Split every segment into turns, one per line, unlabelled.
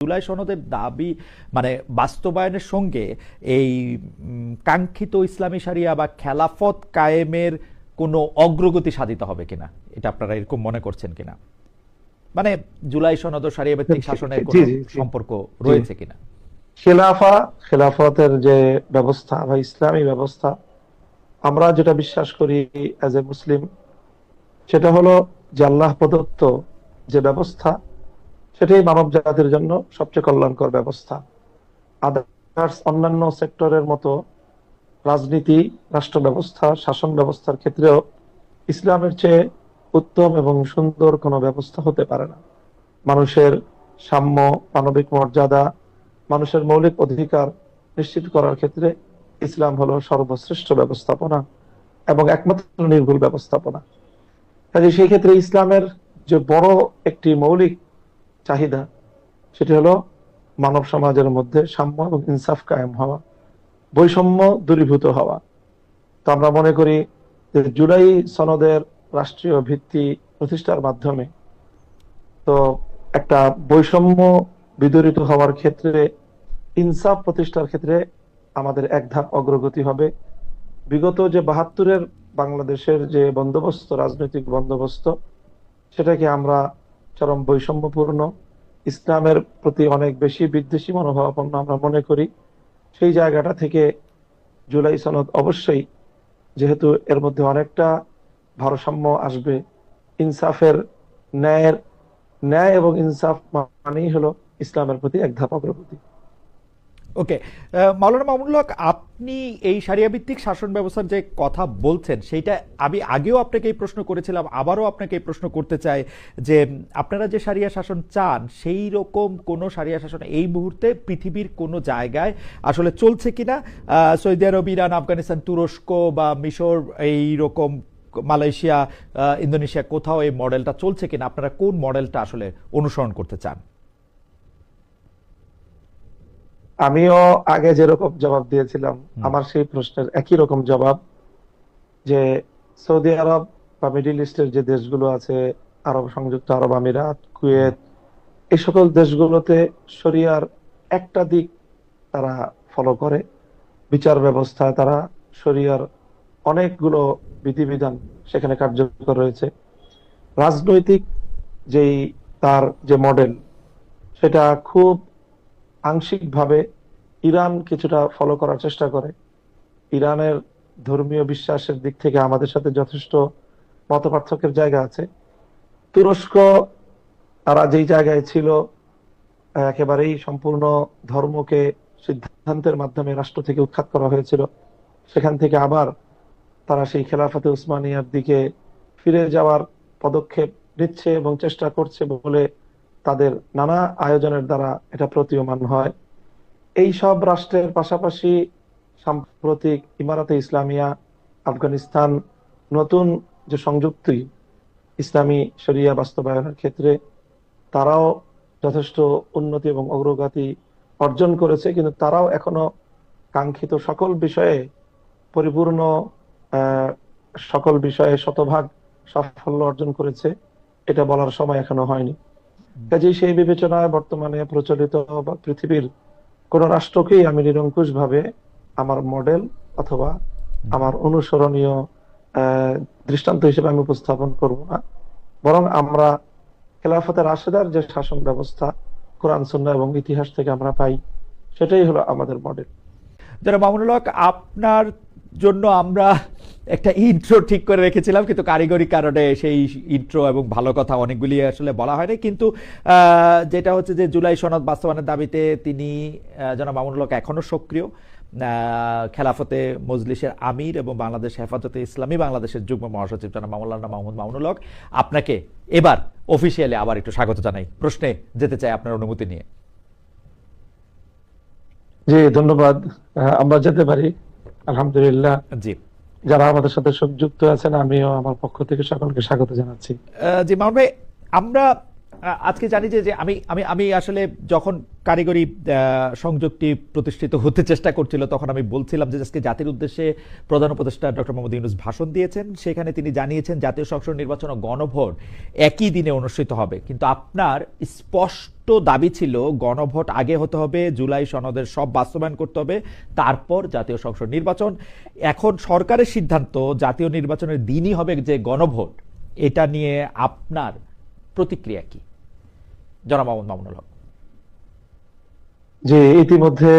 জুলাই সনদের দাবি মানে বাস্তবায়নের সঙ্গে এই কাঙ্ক্ষিত ইসলামী শরিয়া বা খেলাফত কায়েমের কোনো অগ্রগতি সাধিত হবে কিনা, এটা আপনারা এরকম মনে করছেন কিনা? মানে জুলাই সনদ ও শরিয়া ভিত্তিক শাসনের কোনো সম্পর্ক রয়েছে কিনা?
খেলাফতের যে ব্যবস্থা বা ইসলামী ব্যবস্থা, আমরা যেটা বিশ্বাস করি অ্যাজ এ মুসলিম, সেটা হলো যে আল্লাহ প্রদত্ত যে ব্যবস্থা, সেটাই মানব জাতির জন্য সবচেয়ে কল্যাণকর ব্যবস্থা। আদার্স অন্যান্য সেক্টরের মতো রাজনীতি, রাষ্ট্র ব্যবস্থা, শাসন ব্যবস্থার ক্ষেত্রেও ইসলামের চেয়ে উত্তম এবং সুন্দর কোনো ব্যবস্থা হতে পারে না। মানুষের সাম্য, মানবিক মর্যাদা, মানুষের মৌলিক অধিকার নিশ্চিত করার ক্ষেত্রে ইসলাম হলো সর্বশ্রেষ্ঠ ব্যবস্থাপনা এবং একমাত্র নির্ভুল ব্যবস্থাপনা। কাজে সেই ক্ষেত্রে ইসলামের যে বড় একটি মৌলিক চাহিদা, সেটি হলো মানব সমাজের মধ্যে সাম্য এবং ইনসাফ কায়েম হওয়া, বৈষম্য দূরীভূত হওয়া। তো আমরা মনে করি যে জুলাই সনদের রাষ্ট্রীয় ভিত্তি প্রতিষ্ঠার মাধ্যমে তো একটা বৈষম্য বিদরিত হওয়ার ক্ষেত্রে, ইনসাফ প্রতিষ্ঠার ক্ষেত্রে আমাদের এক ধাপ অগ্রগতি হবে। বিগত যে ৭২-এর বাংলাদেশের যে বন্দোবস্ত, রাজনৈতিক বন্দোবস্ত, সেটাকে আমরা চরম বৈষম্যপূর্ণ, ইসলামের প্রতি অনেক বেশি বিদ্বেষী মনোভাবাপন্ন আমরা মনে করি। সেই জায়গাটা থেকে জুলাই সনদ অবশ্যই, যেহেতু এর মধ্যে অনেকটা ভারসাম্য আসবে, ইনসাফের, ন্যায় এবং ইনসাফ মানেই হলো ইসলামের প্রতি এক ধাপ অগ্রগতি।
ওকে, মাওলানা মামুনুল হক, আপনি এই শরিয়া ভিত্তিক শাসন ব্যবস্থার যে কথা বলছেন, সেইটা আমি আগেও আপনাকে এই প্রশ্ন করেছিলাম, আবারও আপনাকে এই প্রশ্ন করতে চাই যে আপনারা যে শরিয়া শাসন চান, সেই রকম কোনো শরিয়া শাসন এই মুহূর্তে পৃথিবীর কোনো জায়গায় আসলে চলছে কিনা? সৌদি আরব, ইরান, আফগানিস্তান, তুরস্ক বা মিশর, এই রকম মালয়েশিয়া, ইন্দোনেশিয়া, কোথাও এই মডেলটা চলছে কিনা? আপনারা কোন মডেলটা আসলে অনুসরণ করতে চান?
আমিও আগে যেরকম জবাব দিয়েছিলাম, আমার সেই প্রশ্নের একই রকম জবাব, যে সৌদি আরব বা মিডিল ইস্টের যে দেশগুলো আছে, আরব সংযুক্ত আরব আমিরাত, কুয়েত, এই সকল দেশগুলোতে শরিয়ার একটা দিক তারা ফলো করে। বিচার ব্যবস্থায় তারা শরিয়ার অনেকগুলো বিধিবিধান সেখানে কার্যকর রয়েছে। রাজনৈতিক যেই তার যে মডেল, সেটা খুব আংশিকভাবে ইরান কিছুটা ফলো করার চেষ্টা করে। ইরানের ধর্মীয় বিশ্বাসের দিক থেকে আমাদের সাথে যথেষ্ট মতপার্থক্যের জায়গা আছে। তুরস্ক, তারা যেই জায়গায় ছিল, একেবারেই সম্পূর্ণ ধর্মকে সিদ্ধান্তের মাধ্যমে রাষ্ট্র থেকে উৎখাত করা হয়েছিল, সেখান থেকে আবার তারা সেই খেলাফতে উসমানিয়ার দিকে ফিরে যাওয়ার পদক্ষেপ নিচ্ছে এবং চেষ্টা করছে বলে তাদের নানা আয়োজনের দ্বারা এটা প্রতীয়মান হয়। এই সব রাষ্ট্রের পাশাপাশি সাম্প্রতিক ইমারাতে ইসলামিয়া, আফগানিস্তান নতুন যে সংযুক্তি ইসলামী শরিয়া বাস্তবায়নের ক্ষেত্রে, তারাও যথেষ্ট উন্নতি এবং অগ্রগতি অর্জন করেছে, কিন্তু তারাও এখনো কাঙ্ক্ষিত সকল বিষয়ে পরিপূর্ণ, সকল বিষয়ে শতভাগ সাফল্য অর্জন করেছে এটা বলার সময় এখনো হয়নি। কাজেই সেই বিবেচনায় বর্তমানে প্রচলিত বা পৃথিবীর কোন রাষ্ট্রকেই আমি নিরঙ্কুশ ভাবে আমার মডেল অথবা আমার অনুসরণীয় দৃষ্টান্ত হিসেবে আমি উপস্থাপন করব না, বরং আমরা খেলাফতে রাশেদার যে শাসন ব্যবস্থা কোরআন সুন্নাহ এবং ইতিহাস থেকে আমরা পাই, সেটাই হলো আমাদের মডেল।
যারা মামুনুল হক, আপনার জন্য আমরা একটা ইন্ট্রো ঠিক করে রেখেছিলাম, কিন্তু কারিগরি কারণে সেই ইন্ট্রো এবং ভালো কথা অনেকগুলি আসলে বলা হয়নি। কিন্তু যেটা হচ্ছে যে জুলাই সনদ বাস্তবায়নের দাবিতে তিনি, জনাব মামুনুল হক, এখনো সক্রিয় খেলাফতে মজলিসের আমির এবং বাংলাদেশ হেফাজতে ইসলামী বাংলাদেশের যুগ্ম মহাসচিব জনাব মাওলানা মাহমুদ মামুনুল হক। আপনাকে এবার অফিসিয়ালি আবার একটু স্বাগত জানাই, প্রশ্নে যেতে চাই আপনার অনুমতি নিয়ে।
জি, ধন্যবাদ। আমরা যেতে পারি, আলহামদুলিল্লাহ।
জি,
যারা আমাদের সাথে সংযুক্ত আছেন, আমিও আমার পক্ষ থেকে সকলকে স্বাগত জানাচ্ছি।
জি মামুন ভাই, আমরা আজকে জানি যে যে আমি আমি আমি আসলে যখন কারিগরি সংযুক্তি প্রতিষ্ঠিত হতে চেষ্টা করছিল তখন আমি বলছিলাম যে আজকে জাতির উদ্দেশ্যে প্রধান উপদেষ্টা ডক্টর মোহাম্মদ ইউনূস ভাষণ দিয়েছেন, সেখানে তিনি জানিয়েছেন জাতীয় সংসদ নির্বাচন ও গণভোট একই দিনে অনুষ্ঠিত হবে, কিন্তু আপনার স্পষ্ট দাবি ছিল গণভোট আগে হতে হবে, জুলাই সনদের সব বাস্তবায়ন করতে হবে, তারপর জাতীয় সংসদ নির্বাচন। এখন সরকারের সিদ্ধান্ত জাতীয় নির্বাচনের দিনই হবে যে গণভোট, এটা নিয়ে আপনার প্রতিক্রিয়া কি জনাব মোহাম্মদ মামুনুল হক?
যে ইতিমধ্যে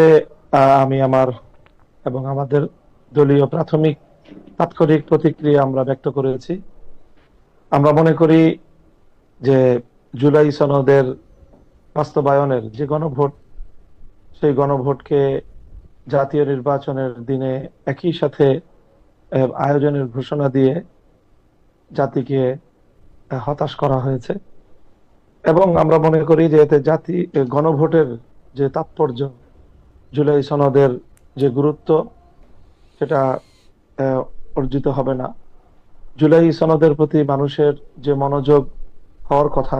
আমি আমার এবং আমাদের দলীয় প্রাথমিক তাৎক্ষণিক প্রতিক্রিয়া আমরা ব্যক্ত করেছি। আমরা মনে করি যে জুলাই সনদের বাস্তবায়নের যে গণভোট, সেই গণভোটকে জাতীয় নির্বাচনের দিনে একই সাথে আয়োজনের ঘোষণা দিয়ে জাতিকে হতাশ করা হয়েছে। এবং আমরা মনে করি যে এতে গণভোটের যে তাৎপর্য, জুলাই সনদের যে গুরুত্ব, সেটা অর্জিত হবে না। জুলাই সনদের প্রতি মানুষের যে মনোযোগ হওয়ার কথা,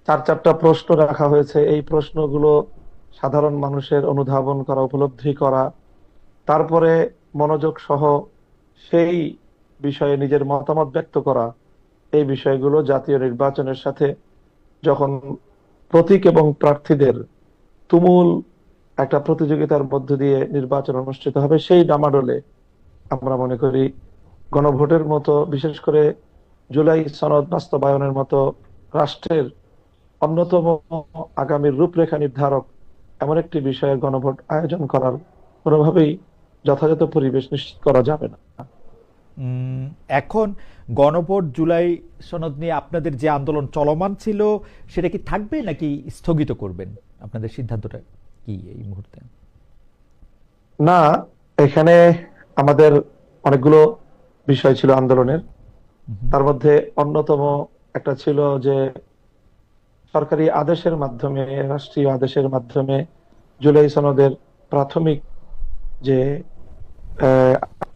চারটা প্রশ্ন রাখা হয়েছে, এই প্রশ্নগুলো সাধারণ মানুষের অনুধাবন করা, উপলব্ধি করা, তারপরে মনোযোগ সহ সেই বিষয়ে নিজের মতামত ব্যক্ত করা, এই বিষয়গুলো জাতীয় নির্বাচনের সাথে যখন প্রতীক এবং প্রার্থীদের তুমুল একটা প্রতিযোগিতার মধ্য দিয়ে নির্বাচন অনুষ্ঠিত হবে, সেই ডামাডোলে আমরা মনে করি গণভোটের মতো, বিশেষ করে জুলাই সনদ বাস্তবায়নের মতো রাষ্ট্রের অন্যতম আগামীর রূপরেখা নির্ধারক এমন একটি বিষয়ে গণভোট আয়োজন করার কোনোভাবেই যথাযথ পরিবেশ নিশ্চিত করা যাবে না।
এখন গণভোট জুলাই সনদ নিয়ে আপনাদের যে আন্দোলন চলমান ছিল সেটা কি থাকবে নাকি স্থগিত করবেন? আপনাদের সিদ্ধান্তটা কি এই মুহূর্তে?
না, এখানে আমাদের অনেকগুলো বিষয় ছিল আন্দোলনের। তার মধ্যে অন্যতম একটা ছিল যে সরকারি আদেশের মাধ্যমে, রাষ্ট্রীয় আদেশের মাধ্যমে জুলাই সনদের প্রাথমিক যে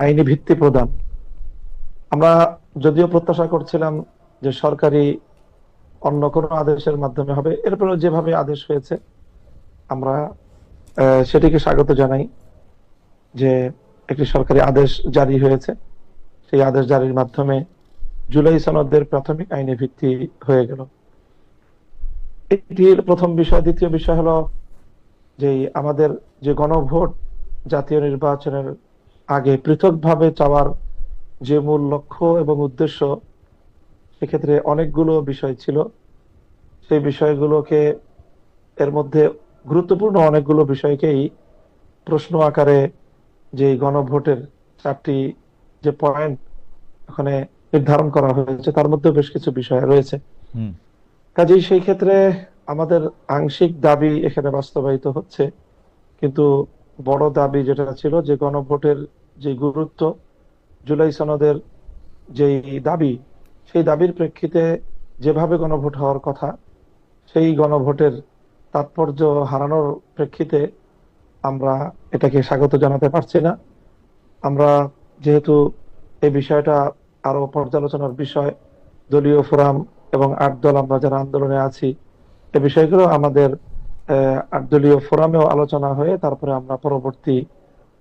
আইনি ভিত্তি প্রদান। আমরা যদিও প্রত্যাশা করছিলাম যে সরকারি অন্য কোনো আদেশের মাধ্যমে হবে, এরপরে যেভাবে আদেশ হয়েছে আমরা সেটিকে স্বাগত জানাই, যে একটি সরকারি আদেশ জারি হয়েছে। সেই আদেশ জারির মাধ্যমে জুলাই সনদের প্রাথমিক আইনি ভিত্তি হয়ে গেল। এটির প্রথম বিষয়। দ্বিতীয় বিষয় হলো যে আমাদের যে গণভোট জাতীয় নির্বাচনের আগে পৃথকভাবে চাওয়ার যে মূল লক্ষ্য এবং উদ্দেশ্য, সেক্ষেত্রে অনেকগুলো বিষয় ছিল। সেই বিষয়গুলোকে, এর মধ্যে গুরুত্বপূর্ণ অনেকগুলো বিষয়কেই প্রশ্ন আকারে যে গণভোটের 4টি যে পয়েন্ট ওখানে নির্ধারণ করা হয়েছে, তার মধ্যে বেশ কিছু বিষয় রয়েছে। কাজেই সেই ক্ষেত্রে আমাদের আংশিক দাবি এখানে বাস্তবায়িত হচ্ছে, কিন্তু বড় দাবি যেটা ছিল যে গণভোটের যে গুরুত্ব, জুলাই সনদের যেই দাবি, সেই দাবির প্রেক্ষিতে যেভাবে গণভোট হওয়ার কথা, সেই গণভোটের তাৎপর্য হারানোর প্রেক্ষিতে আমরা এটাকে স্বাগত জানাতে পারছি না। আমরা যেহেতু এই বিষয়টা আরো পর্যালোচনার বিষয়, দলীয় ফোরাম এবং 8 দল আমরা যারা আন্দোলনে আছি, এই বিষয়গুলো আমাদের 8 দলীয় ফোরামেও আলোচনা হয়ে তারপরে আমরা পরবর্তী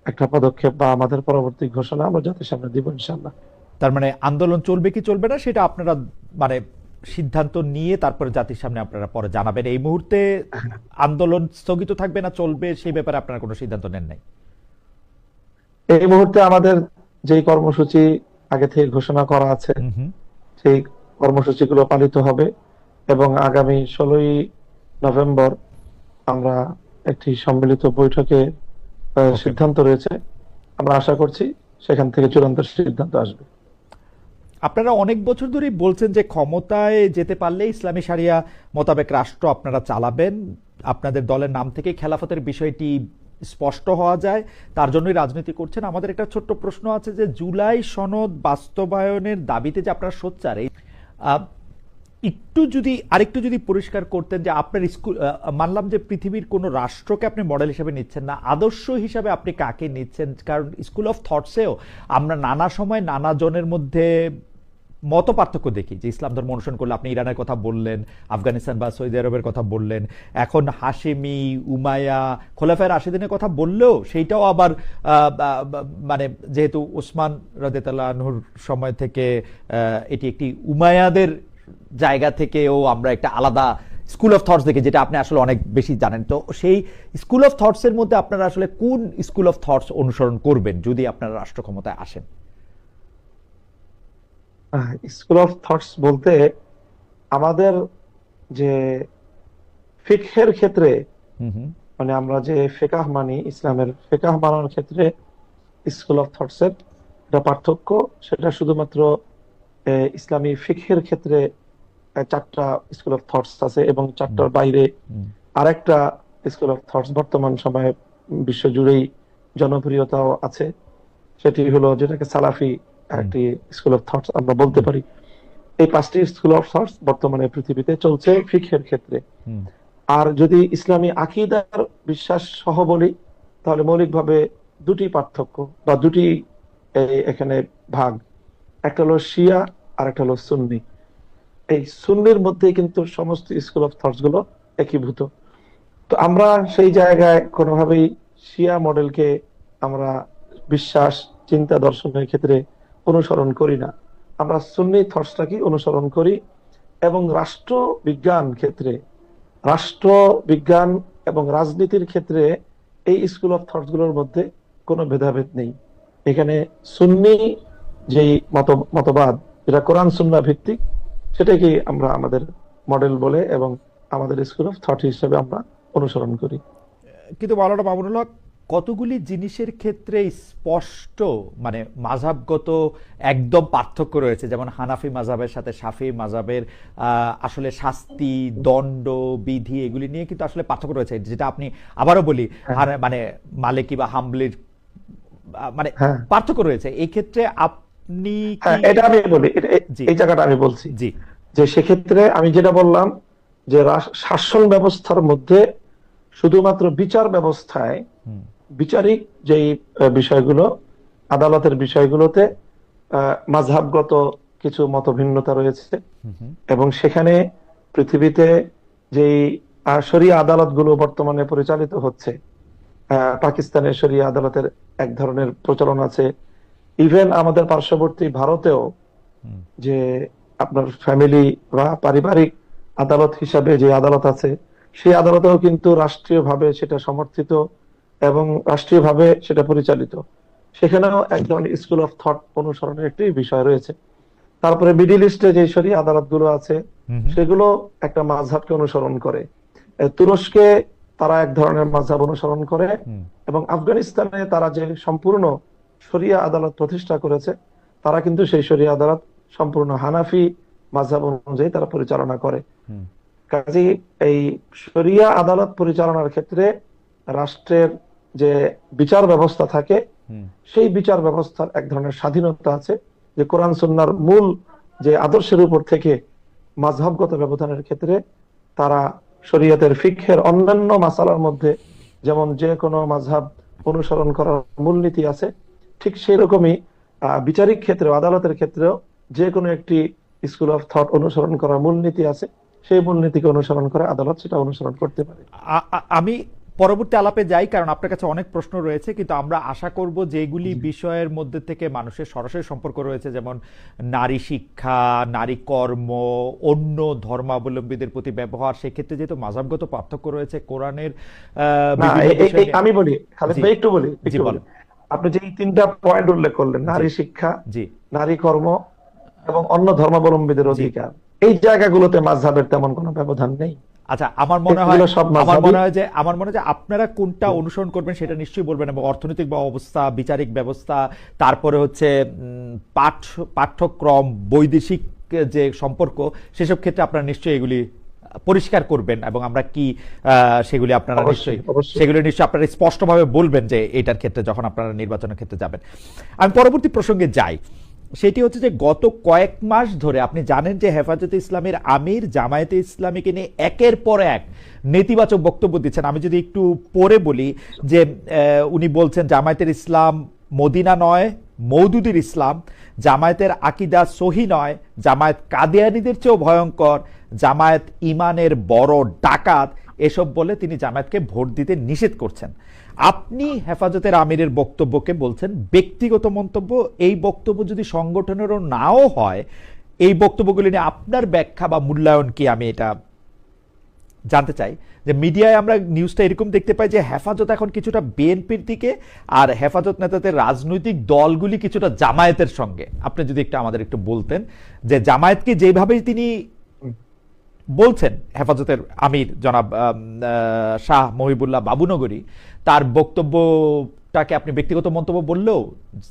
একটা পদক্ষেপ বা আমাদের পরবর্তী ঘোষণা আমরা জাতির সামনে দিব ইনশাআল্লাহ।
তার মানে আন্দোলন চলবে কি চলবে না সেটা আপনারা মানে সিদ্ধান্ত নিয়ে তারপরে জাতির সামনে আপনারা পরে জানাবেন। এই মুহূর্তে আন্দোলন স্থগিত থাকবে না চলবে সেই ব্যাপারে আপনারা কোনো সিদ্ধান্ত নেন নাই?
এই মুহূর্তে আমাদের যেই কর্মসূচি আগে থেকে ঘোষণা করা আছে, সেই কর্মসূচিগুলো পালিত হবে এবং আগামী 16ই নভেম্বর আমরা একটি সম্মিলিত বৈঠকে সিদ্ধান্ত রয়েছে। আমরা আশা করছি সেখান থেকে চূড়ান্ত সিদ্ধান্ত আসবে।
আপনারা অনেক বছর ধরেই বলছেন যে ক্ষমতায় যেতে পারলে ইসলামী শরিয়া মোতাবেক রাষ্ট্র আপনারা চালাবেন, আপনাদের দলের নাম থেকে খেলাফতের বিষয়টি স্পষ্ট হওয়া যায়, তার জন্যই রাজনীতি করছেন। আমাদের একটা ছোট্ট প্রশ্ন আছে যে জুলাই সনদ বাস্তবায়নের দাবিতে যে আপনারা সোচ্চার, আরেকটু যদি পরিষ্কার করতেন যে আপনার স্কুল, মানলাম যে পৃথিবীর কোন রাষ্ট্রকে আপনি মডেল হিসেবে নিচ্ছেন না, আদর্শ হিসাবে আপনি কাকে নিচ্ছেন? কারণ স্কুল অফ থটসেও আমরা নানা সময় নানা জনের মধ্যে মত পার্থক্য দেখি যে ইসলাম ধর্ম অনুসরণ করলে, আপনি ইরানের কথা বললেন, আফগানিস্তান বা সৌদি আরবের কথা বললেন, এখন হাশেমি, উমাইয়া, খোলাফায়ে রাশিদিনের কথা বললেও সেইটাও আবার মানে যেহেতু ওসমান রাদিয়াল্লাহু আনহুর সময় থেকে এটি একটি উমাইয়াদের জায়গা থেকেও আমরা একটা আলাদা স্কুল অফ থটস দেখি, যেটা আপনি আসলে অনেক বেশি জানেন। তো সেই স্কুল অফ থটস এর মধ্যে আপনারা আসলে কোন স্কুল অফ থটস অনুসরণ করবেন যদি আপনারা রাষ্ট্র ক্ষমতায় আসেন?
স্কুল অফ থটস বলতে আমাদের যে ফিকহের ক্ষেত্রে,
হুম হুম
মানে আমরা যে ফিকাহ মানি, ইসলামের ফিকাহ মানার ক্ষেত্রে স্কুল অফ থটস এর একটা পার্থক্য, সেটা শুধুমাত্র ইসলামী ফিকহের ক্ষেত্রে চারটা স্কুল অফ থটস আছে, এবং
হুম
চারটার বাইরে
হুম
আরেকটা স্কুল অফ থটস বর্তমান সময়ে বিশ্বজুড়েই জনপ্রিয়তাও আছে। সেটি হলো যেটাকে সালাফি
হুম
একটি স্কুল অফ থটস আমরা বলতে
হুম
পারি। এই পাঁচটি স্কুল অফ থটস বর্তমানে পৃথিবীতে চলছে ফিকহের ক্ষেত্রে।
হুম
আর যদি ইসলামী আকীদার বিশ্বাস সহ বলি, তাহলে মৌলিকভাবে দুটি পার্থক্য বা দুটি এখানে ভাগ, একটা হলো শিয়া আর একটা হলো সুন্নি। এই সুন্নির মধ্যে কিন্তু সমস্ত স্কুল অফ থটস গুলো একীভূত। তো আমরা সেই জায়গায় কোনোভাবেই শিয়া মডেলকে আমরা বিশ্বাস, চিন্তা, দর্শনের ক্ষেত্রে অনুসরণ করি না। আমরা সুন্নি থটসটাকে অনুসরণ করি। এবং রাষ্ট্রবিজ্ঞান ক্ষেত্রে, রাষ্ট্রবিজ্ঞান এবং রাজনীতির ক্ষেত্রে এই স্কুল অফ থটস গুলোর মধ্যে কোনো ভেদাভেদ নেই। এখানে সুন্নি যেই মতবাদ, যেটা কোরআন সুন্নাহ ভিত্তিক, সেটাকে আমরা আমাদের মডেল বলে এবং আমাদের স্কুল অফ থট হিসেবে আমরা অনুসরণ করি।
কিন্তু মাওলানা মামুনুল হক, কতগুলি জিনিসের ক্ষেত্রে স্পষ্ট মানে মাযহাবগত একদম পার্থক্য রয়েছে, যেমন হানাফি মাযহাবের সাথে শাফি মাযহাবের আসলে শাস্তি, দণ্ড, বিধি এগুলি নিয়ে কিন্তু আসলে পার্থক্য রয়েছে, যেটা আপনি আবারও বলি
হ্যাঁ,
মানে মালিকি বা হাম্বলির মানে
হ্যাঁ,
পার্থক্য রয়েছে। এই ক্ষেত্রে আপনি
হ্যাঁ,
কি?
এটা আমি বলি,
জি
এই জায়গাটা আমি বলছি
জি
যে সেক্ষেত্রে আমি যেটা বললাম যে শাসন ব্যবস্থার মধ্যে শুধুমাত্র বিচার ব্যবস্থায়
হুম
বিচারিক যেই বিষয়গুলো, আদালতের বিষয়গুলোতে মাযহাবগত কিছু মতভিন্নতা রয়েছে।
হুম হুম
এবং সেখানে পৃথিবীতে যেই শরিয়া আদালতগুলো বর্তমানে পরিচালিত হচ্ছে, পাকিস্তানের শরিয়া আদালতের এক ধরনের প্রচলন আছে। ইভেন আমাদের পার্শ্ববর্তী ভারতেও
হুম
যে আপনার ফ্যামিলি বা পারিবারিক আদালত হিসাবে যে আদালত আছে, সেই আদালতেও কিন্তু রাষ্ট্রীয়ভাবে সেটা সমর্থিত এবং রাষ্ট্রীয়ভাবে সেটা পরিচালিত। সেখানেও এক ধরনের স্কুল অফ থট অনুসরণের একটি বিষয় রয়েছে। তারপরে মিডিল ইস্টে যে শরিয়া আদালতগুলো আছে,
হুম হুম
সেগুলো একটা মাযহাবকে অনুসরণ করে। তুরস্কে তারা এক ধরনের মাযহাব অনুসরণ করে,
হুম
এবং আফগানিস্তানে তারা যে সম্পূর্ণ শরিয়া আদালত প্রতিষ্ঠা করেছে, তারা কিন্তু সেই শরিয়া আদালত সম্পূর্ণ হানাফি মাযহাব অনুযায়ী তারা পরিচালনা করে।
হুম
কাজেই এই শরিয়া আদালত পরিচালনার ক্ষেত্রে রাষ্ট্রের যে বিচার ব্যবস্থা থাকে,
হুম
সেই বিচার ব্যবস্থার এক ধরনের স্বাধীনতা আছে, যে কোরআন সুন্নাহর মূল যে আদর্শের উপর থেকে মাযহাবগত ব্যবধানের ক্ষেত্রে তারা শরীয়তের ফিকহের অন্যান্য মাসালার মধ্যে যেমন যে কোনো মাযহাব অনুসরণ করার মূলনীতি আছে, ঠিক সেই রকমই বিচারিক ক্ষেত্রে, আদালতের ক্ষেত্রেও যে কোনো একটি স্কুল অফ থট অনুসরণ করার মূলনীতি আছে। সেই মূলনীতিকে অনুসরণ করে আদালত সেটা অনুসরণ করতে পারে।
আমি পরবর্তী আলাপে যাই, কারণ আপনার কাছে অনেক প্রশ্ন রয়েছে, কিন্তু আমরা আশা করব যেগুলি
জি।
বিষয়ের মধ্যে থেকে মানুষের সরাসরি সম্পর্ক রয়েছে, যেমন নারী শিক্ষা, নারী কর্ম, অন্য ধর্মাবলম্বীদের প্রতি ব্যবহার, সেক্ষেত্রে যেহেতু মাযহাবগত পার্থক্য রয়েছে, কোরআনের
না,
বিভিন্ন বিষয় নিয়ে।
আমি বলি খালেদ
জি
ভাই, একটু বলি,
জি বলেন।
আপনি যে এই তিনটা পয়েন্ট উল্লেখ করলেন,
জি
নারী শিক্ষা,
জি
নারী কর্ম এবং অন্য ধর্মাবলম্বীদের
জি
অধিকার, এই জায়গাগুলোতে মাযহাবের তেমন কোনো ব্যবধান নেই।
আচ্ছা, আমার মনে হয়
এগুলো সব মাযহাবী।
যে আপনারা কোনটা অনুসরণ করবেন সেটা নিশ্চয়ই বলবেন, এবং অর্থনৈতিক অবস্থা, বিচারিক ব্যবস্থা, তারপরে হচ্ছে পাঠ্যক্রম, বৈদেশিক যে সম্পর্ক, সেসব ক্ষেত্রে আপনারা নিশ্চয়ই এগুলি পরিষ্কার করবেন, এবং আমরা কি সেগুলি আপনারা
অবশ্যই,
নিশ্চয়ই
অবশ্যই।
সেগুলি নিশ্চয়ই আপনারা স্পষ্টভাবে বলবেন যে এটার ক্ষেত্রে যখন আপনারা নির্বাচনের ক্ষেত্রে যাবেন। আমি পরবর্তী প্রসঙ্গে যাই, সেটি হচ্ছে যে গত কয়েক মাস ধরে আপনি জানেন যে হেফাজতে ইসলামের আমির জামায়াতে ইসলামীকে নিয়ে একের পর এক নেতিবাচক বক্তব্য দিচ্ছেন। আমি যদি একটু পরে বলি যে উনি বলছেন জামায়াতের ইসলাম মদিনা নয়, মওদুদির ইসলাম, জামায়াতের আকিদা সহি নয়, জামায়াত কাদিয়ানীদের চেয়েও ভয়ঙ্কর, জামায়াত ইমানের বড় ডাকাত, এসব বলে তিনি জামায়াতকে ভোট দিতে নিষেধ করছেন। আপনি হেফাজতের আমিরের বক্তব্যকে বলছেন ব্যক্তিগত মন্তব্য। এই বক্তব্য যদি সংগঠনেরও নাও হয়, এই বক্তব্যগুলি নিয়ে আপনার ব্যাখ্যা বা মূল্যায়ন কি, আমি এটা জানতে চাই। যে মিডিয়ায় আমরা নিউজটা এরকম দেখতে পাই যে হেফাজত এখন কিছুটা বিএনপির দিকে, আর হেফাজত নেতাদের রাজনৈতিক দলগুলি কিছুটা জামায়াতের সঙ্গে। আপনি যদি একটু আমাদের একটু বলতেন যে জামায়াতকে যেভাবেই তিনি বলছেন, হেফাজতের আমির জনাব শাহ মহিবুল্লাহ বাবুনগরী, তার বক্তব্যটাকে আপনি ব্যক্তিগত মন্তব্য বললেও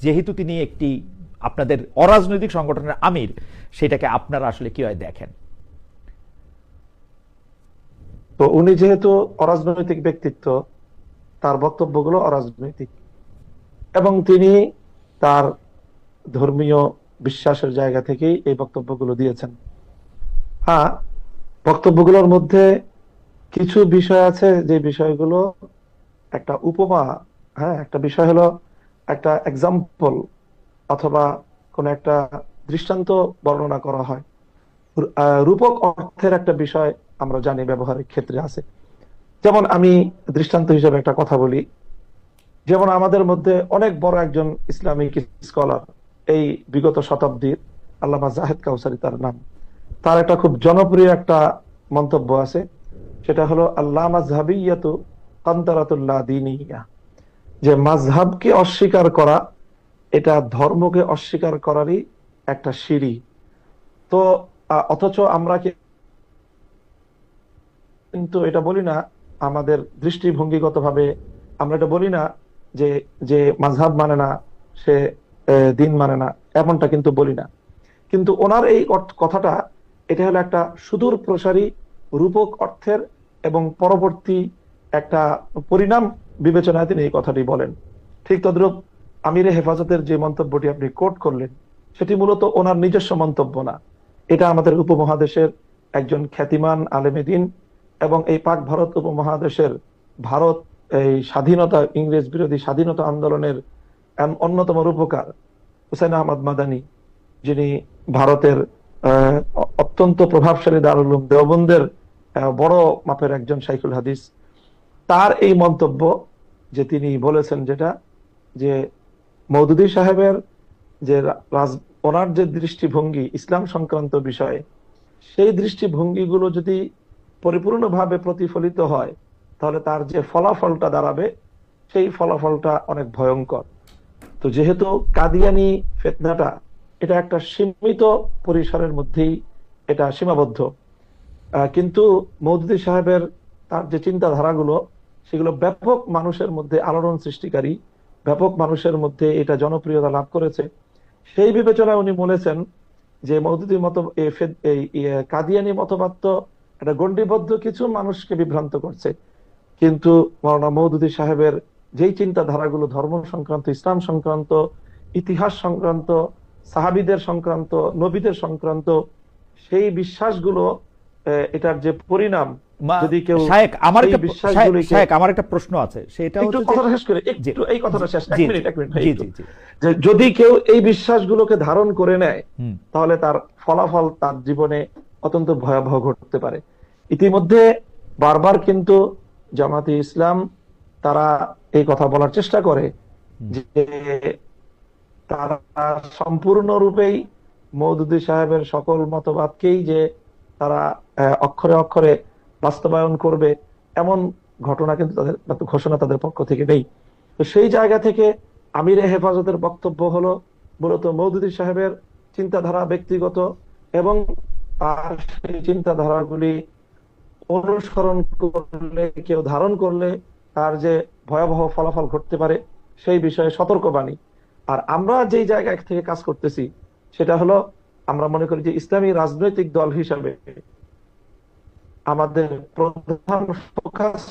যেহেতু তিনি একটি আপনাদের অরাজনৈতিক সংগঠনের আমির, সেটাকে আপনারা আসলে কিভাবে দেখেন?
তো উনি যেহেতু অরাজনৈতিক ব্যক্তিত্ব, তার বক্তব্যগুলো অরাজনৈতিক, এবং তিনি তার ধর্মীয় বিশ্বাসের জায়গা থেকেই এই বক্তব্যগুলো দিয়েছেন। হ্যাঁ, বক্তব্যগুলোর মধ্যে কিছু বিষয় আছে যে বিষয়গুলো একটা উপমা, হ্যাঁ, একটা বিষয় হলো একটা এক্সাম্পল অথবা কোন একটা দৃষ্টান্ত বর্ণনা করা হয়। রূপক অর্থের একটা বিষয় আমরা জানি ব্যবহারিক ক্ষেত্রে আছে। যেমন আমি দৃষ্টান্ত হিসেবে একটা কথা বলি, যেমন আমাদের মধ্যে অনেক বড় একজন ইসলামিক স্কলার, এই বিগত শতাব্দীর, আল্লামা জাহেদ কাউসারি তার নাম। তার একটা খুব জনপ্রিয় একটা মন্তব্য আছে, সেটা হলো আল্লাহ মাযহাবিয়াতু কান্তারাতুল্লাহ দীনিয়া, যে মাযহাবকে অস্বীকার করা এটা ধর্মকে অস্বীকার করারই একটা সিঁড়ি। তো অথচ আমরা কিন্তু এটা বলি না, আমাদের দৃষ্টিভঙ্গিগতভাবে আমরা এটা বলি না যে যে মাযহাব মানে না সে দিন মানে না, এমনটা কিন্তু বলি না। কিন্তু ওনার এই কথাটা, এটা হলো একটা সুদূর প্রসারী রূপক অর্থের এবং পরবর্তী একটা পরিণাম বিবেচনায় তিনি এই কথাটি বলেন। ঠিক তদ্রূপ আমিরে হেফাজতের যে মন্তব্যটি আপনি কোট করলেন, সেটি মূলত ওনার নিজস্ব মন্তব্য না। এটা আমাদের উপমহাদেশের একজন খ্যাতিমান আলেমে দ্বীন এবং এই পাক ভারত উপমহাদেশের, ভারত এই স্বাধীনতা, ইংরেজ বিরোধী স্বাধীনতা আন্দোলনের অন্যতম রূপকার হুসাইন আহমদ মাদানী, যিনি ভারতের অত্যন্ত প্রভাবশালী দারুল উলুম দেওবন্দের বড় মাপের একজন শাইখুল হাদিস, তার এই মন্তব্য যে তিনি বলেছেন, যেটা যে মওদুদী সাহেবের যে ওনার যে দৃষ্টিভঙ্গি ইসলাম সংক্রান্ত বিষয়ে, সেই দৃষ্টিভঙ্গিগুলো যদি পরিপূর্ণভাবে প্রতিফলিত হয়, তাহলে তার যে ফলাফলটা দাঁড়াবে, সেই ফলাফলটা অনেক ভয়ঙ্কর। তো যেহেতু কাদিয়ানি ফিতনাটা এটা একটা সীমিত পরিসরের মধ্যেই এটা সীমাবদ্ধ, কিন্তু মওদুদী সাহেবের তার যে চিন্তাধারাগুলো, সেগুলো ব্যাপক মানুষের মধ্যে আলোড়ন সৃষ্টিকারী, ব্যাপক মানুষের মধ্যে এটা জনপ্রিয়তা লাভ করেছে। সেই বিবেচনায় উনি বলেছেন যে মওদুদী মত, এই কাদিয়ানি মতবাদ তো একটা গণ্ডিবদ্ধ কিছু মানুষকে বিভ্রান্ত করছে, কিন্তু মাওলানা মওদুদী সাহেবের যেই চিন্তাধারাগুলো ধর্ম সংক্রান্ত, ইসলাম সংক্রান্ত, ইতিহাস সংক্রান্ত, সাহাবীদের সংক্রান্ত, নবীদের সংক্রান্ত, সেই বিশ্বাসগুলো, এটার যে পরিণাম, যদি কেউ
শায়েখ, আমার
বিশ্বাসগুলিকে,
একটা প্রশ্ন আছে, সেটা
একটু
হচ্ছে
কথাটা শেষ করে, একটু এই কথাটা শেষ, এক মিনিট ভাই,
জি
একটু।
জি জি,
যে যদি কেউ এই বিশ্বাসগুলোকে ধারণ করে নেয়, তাহলে তার ফলাফল তার জীবনে অত্যন্ত ভয়াবহ ঘটতে পারে। ইতিমধ্যে বারবার কিন্তু জামাতে ইসলাম তারা এই কথা বলার চেষ্টা করে যে তারা সম্পূর্ণরূপেই মওদুদী সাহেবের সকল মতবাদকেই যে তারা অক্ষরে অক্ষরে বাস্তবায়ন করবে, এমন ঘটনা কিন্তু তাদের, ঘোষণা তাদের পক্ষ থেকে নেই। তো সেই জায়গা থেকে আমিরে হেফাজতের বক্তব্য হলো মূলত মওদুদী সাহেবের চিন্তাধারা ব্যক্তিগত, এবং তার সেই চিন্তাধারাগুলি অনুসরণ করলে, কেউ ধারণ করলে তার যে ভয়াবহ ফলাফল ঘটতে পারে, সেই বিষয়ে সতর্কবাণী। আর আমরা যেই জায়গা থেকে কাজ করতেছি, সেটা হলো আমরা মনে করি যে ইসলামী রাজনৈতিক দল হিসাবে আমাদের প্রধান ফোকাস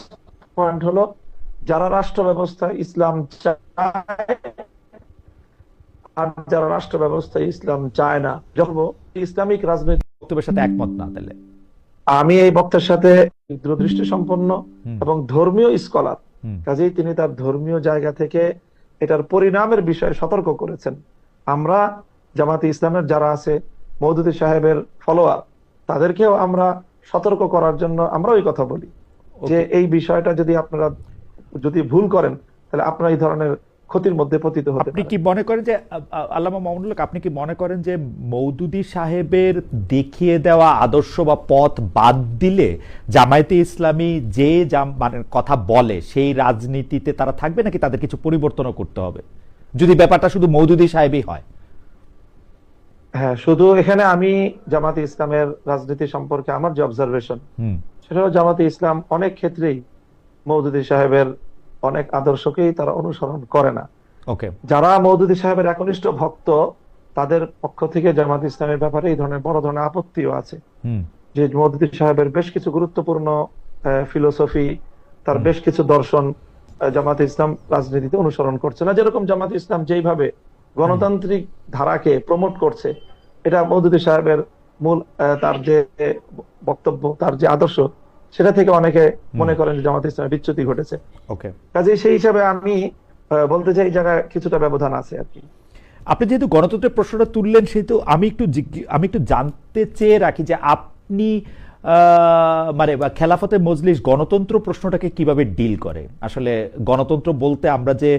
পয়েন্ট হলো যারা রাষ্ট্র ব্যবস্থায় ইসলাম চায় আর যারা রাষ্ট্র ব্যবস্থায় ইসলাম চায় না। যখন ইসলামিক রাজনৈতিক
বক্তব্যের সাথে একমত না, তাহলে
আমি এই বক্তার সাথে দূরদৃষ্টি সম্পন্ন এবং ধর্মীয় স্কলার, কাজেই তিনি তার ধর্মীয় জায়গা থেকে এটার পরিণামের বিষয়ে সতর্ক করেছেন। আমরা জামাতে ইসলামের যারা আছে, মওদুদী সাহেবের ফলোয়ার, তাদেরকেও আমরা সতর্ক করার জন্য আমরা ওই কথা বলি যে
ওকে।
এই বিষয়টা যদি আপনারা যদি ভুল করেন, তাহলে আপনারা এই ধরনের ক্ষতির মধ্যে পতিত হতে
আপনি
পারেন।
কি মনে করেন যে আল্লামা মামুনুল হক, আপনি কি মনে করেন যে মওদুদী সাহেবের দেখিয়ে দেওয়া আদর্শ বা পথ বাদ দিলে জামায়াতে ইসলামী যে মানে কথা বলে সেই রাজনীতিতে তারা থাকবে, নাকি তাদের কিছু পরিবর্তনও করতে হবে যদি ব্যাপারটা শুধু মওদুদী সাহেবই হয়?
হ্যাঁ, শুধু এখানে আমি জামাতে ইসলামের রাজনীতি সম্পর্কে আমার যে অবজারভেশন,
হুম।
সেটা হলো জামাতে ইসলাম অনেক ক্ষেত্রেই মওদুদী সাহেবের অনেক আদর্শকেই তারা অনুসরণ করে না।
ওকে।
যারা মওদুদী সাহেবের একনিষ্ঠ ভক্ত, তাদের পক্ষ থেকে জামাত ইসলামের ব্যাপারে এই ধরনের বড় ধরনের আপত্তিও আছে
হুম।
যে মওদুদী সাহেবের বেশ কিছু গুরুত্বপূর্ণ ফিলোসফি, তার বেশ কিছু দর্শন জামাত ইসলাম রাজনীতিতে অনুসরণ করছে না। যেরকম জামাত ইসলাম যেইভাবে গণতান্ত্রিক ধারাকে প্রমোট করছে, এটা মওদুদী সাহেবের মূল তার যে বক্তব্য, তার যে আদর্শ, সেটা থেকে অনেকে মনে করেন যে জামাত ইসলামের বিচ্যুতি ঘটেছে।
ওকে।
কাজে সেই হিসাবে আমি বলতে চাই এই জায়গায় কিছুটা ব্যবধান আছে আর কি।
আপনি যেহেতু গণতন্ত্রের প্রশ্নটা তুললেন, সেহেতু আমি একটু জানতে চেয়ে রাখি যে আপনি মানে খেলাফতে মজলিস গণতন্ত্র প্রশ্নটাকে কিভাবে ডিল করে। আসলে গণতন্ত্র বলতে আমরা যে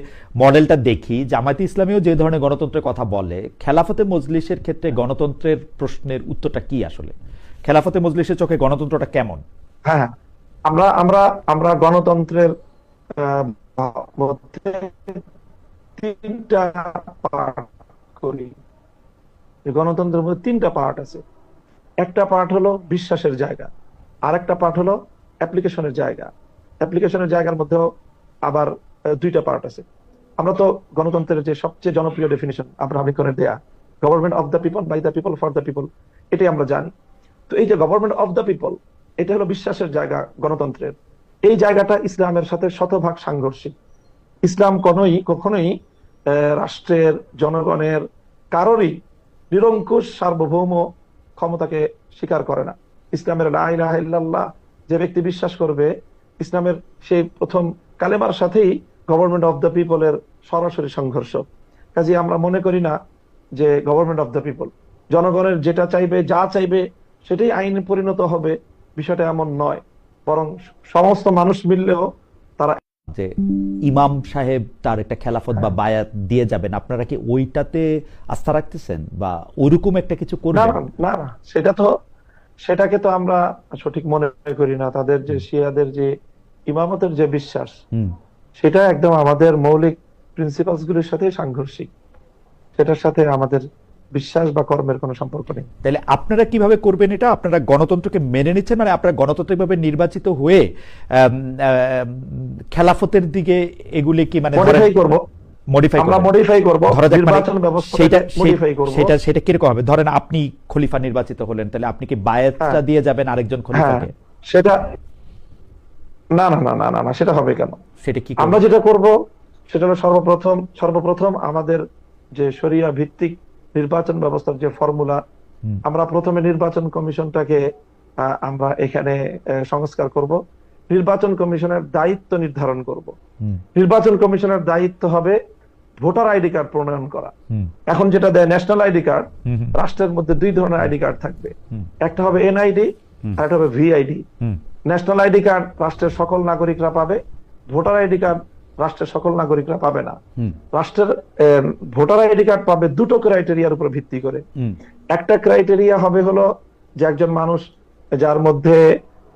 মডেলটা দেখি, জামায়াতে ইসলামীও যে ধরনের গণতন্ত্রের কথা বলে, খেলাফতে মজলিসের ক্ষেত্রে গণতন্ত্রের প্রশ্নের উত্তরটা কি? আসলে খেলাফতে মজলিসের চোখে গণতন্ত্রটা কেমন?
হ্যাঁ, হ্যাঁ। আমরা আমরা আমরা গণতন্ত্রের মধ্যে তিনটা পার্ট করি। এই গণতন্ত্রের মধ্যে তিনটা পার্ট আছে। একটা পার্ট হলো বিশ্বাসের জায়গা, আর একটা পার্ট হলো অ্যাপ্লিকেশনের জায়গা। অ্যাপ্লিকেশনের জায়গার মধ্যেও আবার দুইটা পার্ট আছে। আমরা তো গণতন্ত্রের যে সবচেয়ে জনপ্রিয় ডেফিনিশন আব্রাহাম লিঙ্কনের দেয়া, government of the people, by the people, for the people, এটাই আমরা জানি। তো এই যে গভর্নমেন্ট অফ দ্য পিপল, এটা হলো বিশ্বাসের জায়গা গণতন্ত্রের। এই জায়গাটা ইসলামের সাথে শতভাগ সাংঘর্ষিক। ইসলাম কখনোই রাষ্ট্রের, জনগণের, কারোরই নিরঙ্কুশ সার্বভৌম ক্ষমতাকে স্বীকার করে না। ইসলামের লা ইলাহা ইল্লাল্লাহ যে ব্যক্তি বিশ্বাস করবে, ইসলামের সেই প্রথম কালেমার সাথেই গভর্নমেন্ট অফ দ্য পিপলের সরাসরি সংঘর্ষ। কাজে আমরা মনে করি না যে গভর্নমেন্ট অফ দ্য পিপল, জনগণের যেটা চাইবে, যা চাইবে সেটাই আইনে পরিণত হবে, বিষয়টা এমন নয়। বরং সমস্ত মানুষ মিললেও তারা
যে ইমাম সাহেব তার একটা খেলাফত বা বায়াত দিয়ে যাবেন, আপনারা কি ওইটাতে আস্থা রাখতেছেন বা ওইরকম একটা কিছু
না
করবেন?
না না না, সেটাকে তো আমরা সঠিক মনে করি না। তাদের যে শিয়াদের যে ইমামতের যে বিশ্বাস,
হুম।
সেটা একদম আমাদের মৌলিক প্রিন্সিপালস গুলির সাথে সাংঘর্ষিক। সেটার সাথে আমাদের বিশ্বাস বা কর্মের কোনো সম্পর্ক নেই।
তাহলে আপনারা কিভাবে করবেন এটা? আপনারা গণতন্ত্রকে মেনে নিচ্ছেন, মানে আপনারা গণতান্ত্রিকভাবে নির্বাচিত হয়ে খেলাফতের দিকে এগুলি কি মানে
মডিফাই করব,
মডিফাই
আমরা মডিফাই করব,
ধরা যাক, মানে
নির্বাচন ব্যবস্থা
সেটা
মডিফাই করব।
সেটা কিরকম হবে? ধরেন আপনি খলিফা নির্বাচিত হলেন, তাহলে আপনি কি বায়াতটা
হ্যাঁ।
দিয়ে যাবেন আরেকজন
হ্যাঁ,
খলিফাকে?
সেটা না না না না না না, সেটা হবে কেন?
সেটা কি
আমরা
করবেন?
যেটা করব সেটা হলো সর্বপ্রথম আমাদের যে শরিয়া ভিত্তিক নির্বাচন ব্যবস্থার যে ফর্মুলা,
হুম।
আমরা প্রথমে নির্বাচন কমিশনটাকে আমরা এখানে সংস্কার করব। নির্বাচন কমিশনের দায়িত্ব নির্ধারণ করব।
হুম।
নির্বাচন কমিশনের দায়িত্ব হবে ভোটার আইডি কার্ড প্রণয়ন করা।
হুম।
এখন যেটা দেয় ন্যাশনাল আইডি কার্ড,
হুম।
রাষ্ট্রের মধ্যে দুই ধরনের আইডি কার্ড থাকবে।
হুম।
একটা হবে এনআইডি, আর একটা হবে ভিআইডি।
হুম।
ন্যাশনাল আইডি কার্ড রাষ্ট্রের সকল নাগরিকরা পাবে, ভোটার আইডি কার্ড রাষ্ট্রের সকল নাগরিকরা পাবে না।
হুম।
রাষ্ট্রের ভোটার আইডি কার্ড পাবে দুটো ক্রাইটেরিয়ার উপর ভিত্তি করে।
হুম।
একটা ক্রাইটেরিয়া হবে হলো যে একজন মানুষ যার মধ্যে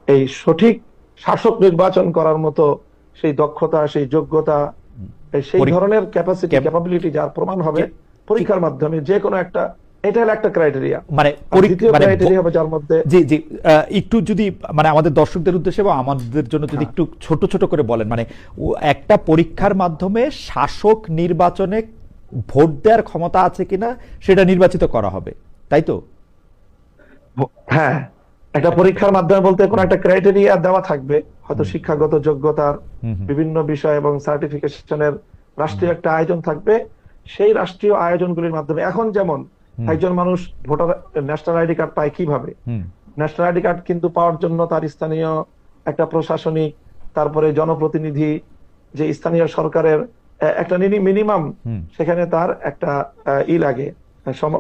এই সঠিক শাসক নির্বাচন করার মতো সেই দক্ষতা, সেই যোগ্যতা, সেই ধরনের ক্যাপাবিলিটি যার প্রমাণ হবে পরীক্ষার মাধ্যমে যে কোনো একটা, এটা হলো একটা ক্রাইটেরিয়া।
মানে
দ্বিতীয় ক্রাইটেরিয়া হবে যার মধ্যে
জি জি একটু যদি মানে আমাদের দর্শকদের উদ্দেশ্যে বা আমাদের জন্য যদি একটু ছোট ছোট করে বলেন, মানে একটা পরীক্ষার মাধ্যমে শাসক নির্বাচনে ভোট দেওয়ার ক্ষমতা আছে কিনা সেটা নির্বাচিত করা হবে, তাই তো?
হ্যাঁ, একটা পরীক্ষার মাধ্যমে বলতে কোনো একটা ক্রাইটেরিয়া দেওয়া থাকবে, হয়তো শিক্ষাগত যোগ্যতার বিভিন্ন বিষয় এবং সার্টিফিকেশনের রাষ্ট্রীয় একটা আয়োজন থাকবে। সেই রাষ্ট্রীয় আয়োজনগুলির মাধ্যমে এখন যেমন একজন মানুষ ভোটার ন্যাশনাল আইডি কার্ড পায় কিভাবে? ন্যাশনাল আইডি কার্ড কিন্তু পাওয়ার জন্য তার স্থানীয় একটা প্রশাসনিক, তারপরে জনপ্রতিনিধি, যে স্থানীয় সরকারের একটা মিনিমাম
হুম।
সেখানে তার একটা লাগে,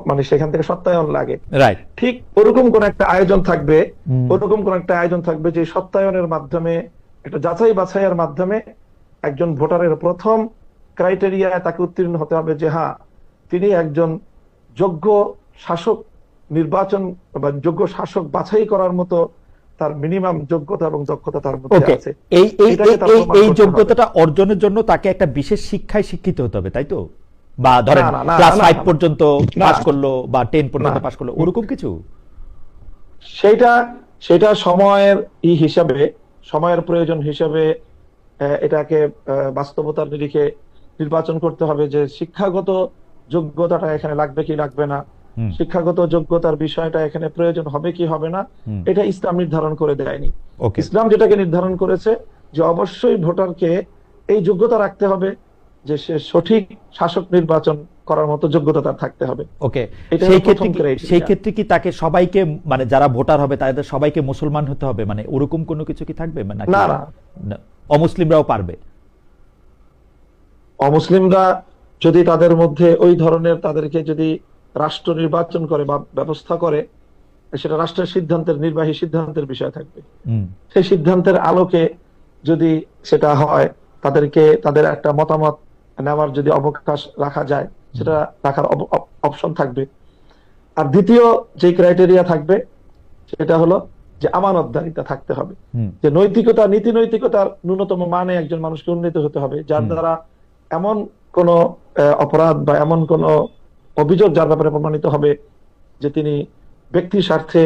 মানে সেখান থেকে সত্যায়ন লাগে।
রাইট।
ঠিক ওরকম কোন একটা আয়োজন থাকবে,
হুম।
ওরকম কোন একটা আয়োজন থাকবে যে সত্যায়নের মাধ্যমে, একটা যাচাই বাছাইয়ের মাধ্যমে একজন ভোটারের প্রথম ক্রাইটেরিয়া তাকে উত্তীর্ণ হতে হবে যে হ্যাঁ, তিনি একজন যোগ্য শাসক নির্বাচন বা যোগ্য শাসক বাছাই করার মতো তার মিনিমাম যোগ্যতা এবং দক্ষতা তার মধ্যে
ওকে,
আছে।
এই এই
এটাকে
এই
তার
এই
প্রমাণ
এই
করতে হবে।
যোগ্যতাটা অর্জনের জন্য তাকে একটা বিশেষ শিক্ষায় শিক্ষিত হতে হবে, তাই তো? বা ধরেন
না, না, না,
ক্লাস
না,
5
না,
পর্যন্ত
না,
পাস করলো বা 10 পর্যন্ত
না।
পাস করলো, ওরকম কিছু?
সেটা সেটা সময়ের হিসাবে, সময়ের প্রয়োজন হিসাবে এটাকে বাস্তবতার নিরিখে নির্বাচন করতে হবে যে শিক্ষাগত যোগ্যতাটা এখানে লাগবে কি লাগবে না,
হুম।
শিক্ষাগত যোগ্যতার বিষয়টা এখানে প্রয়োজন হবে কি হবে না,
হুম।
এটা ইসলাম নির্ধারণ করে দেয়নি।
ওকে।
ইসলাম যেটাকে নির্ধারণ করেছে যে অবশ্যই ভোটারকে এই যোগ্যতা রাখতে হবে যে সে সঠিক শাসক নির্বাচন করার মতো যোগ্যতা তার থাকতে হবে।
ওকে,
এটা
সেই
হলো
ক্ষেত্রে
প্রথম criteria।
সেই ক্ষেত্রে কি তাকে সবাইকে, মানে যারা ভোটার হবে তাদের সবাইকে মুসলমান হতে হবে, মানে ওরকম কোনো কিছু কি থাকবে, মানে নাকি
না, না,
না, অমুসলিমরাও পারবে?
অমুসলিমরা যদি তাদের মধ্যে ওই ধরনের, তাদেরকে যদি রাষ্ট্র নির্বাচন করে বা ব্যবস্থা করে, সেটা রাষ্ট্রের সিদ্ধান্তের, নির্বাহী সিদ্ধান্তের বিষয় থাকবে।
হুম।
সেই সিদ্ধান্তের আলোকে যদি সেটা হয়, তাদেরকে তাদের একটা মতামত নেওয়ার যদি অবকাশ রাখা যায়, সেটা রাখার অপশন থাকবে। আর দ্বিতীয় যে ক্রাইটেরিয়া থাকবে সেটা হলো যে আমানতদারিতা থাকতে হবে,
হুম।
যে নৈতিকতা, নীতি নৈতিকতার ন্যূনতম মানে একজন মানুষকে উন্নীত হতে হবে, যার দ্বারা এমন কোন অপরাধ বা এমন কোন অভিযোগ যার ব্যাপারে প্রমাণিত হবে যে তিনি ব্যক্তি স্বার্থে,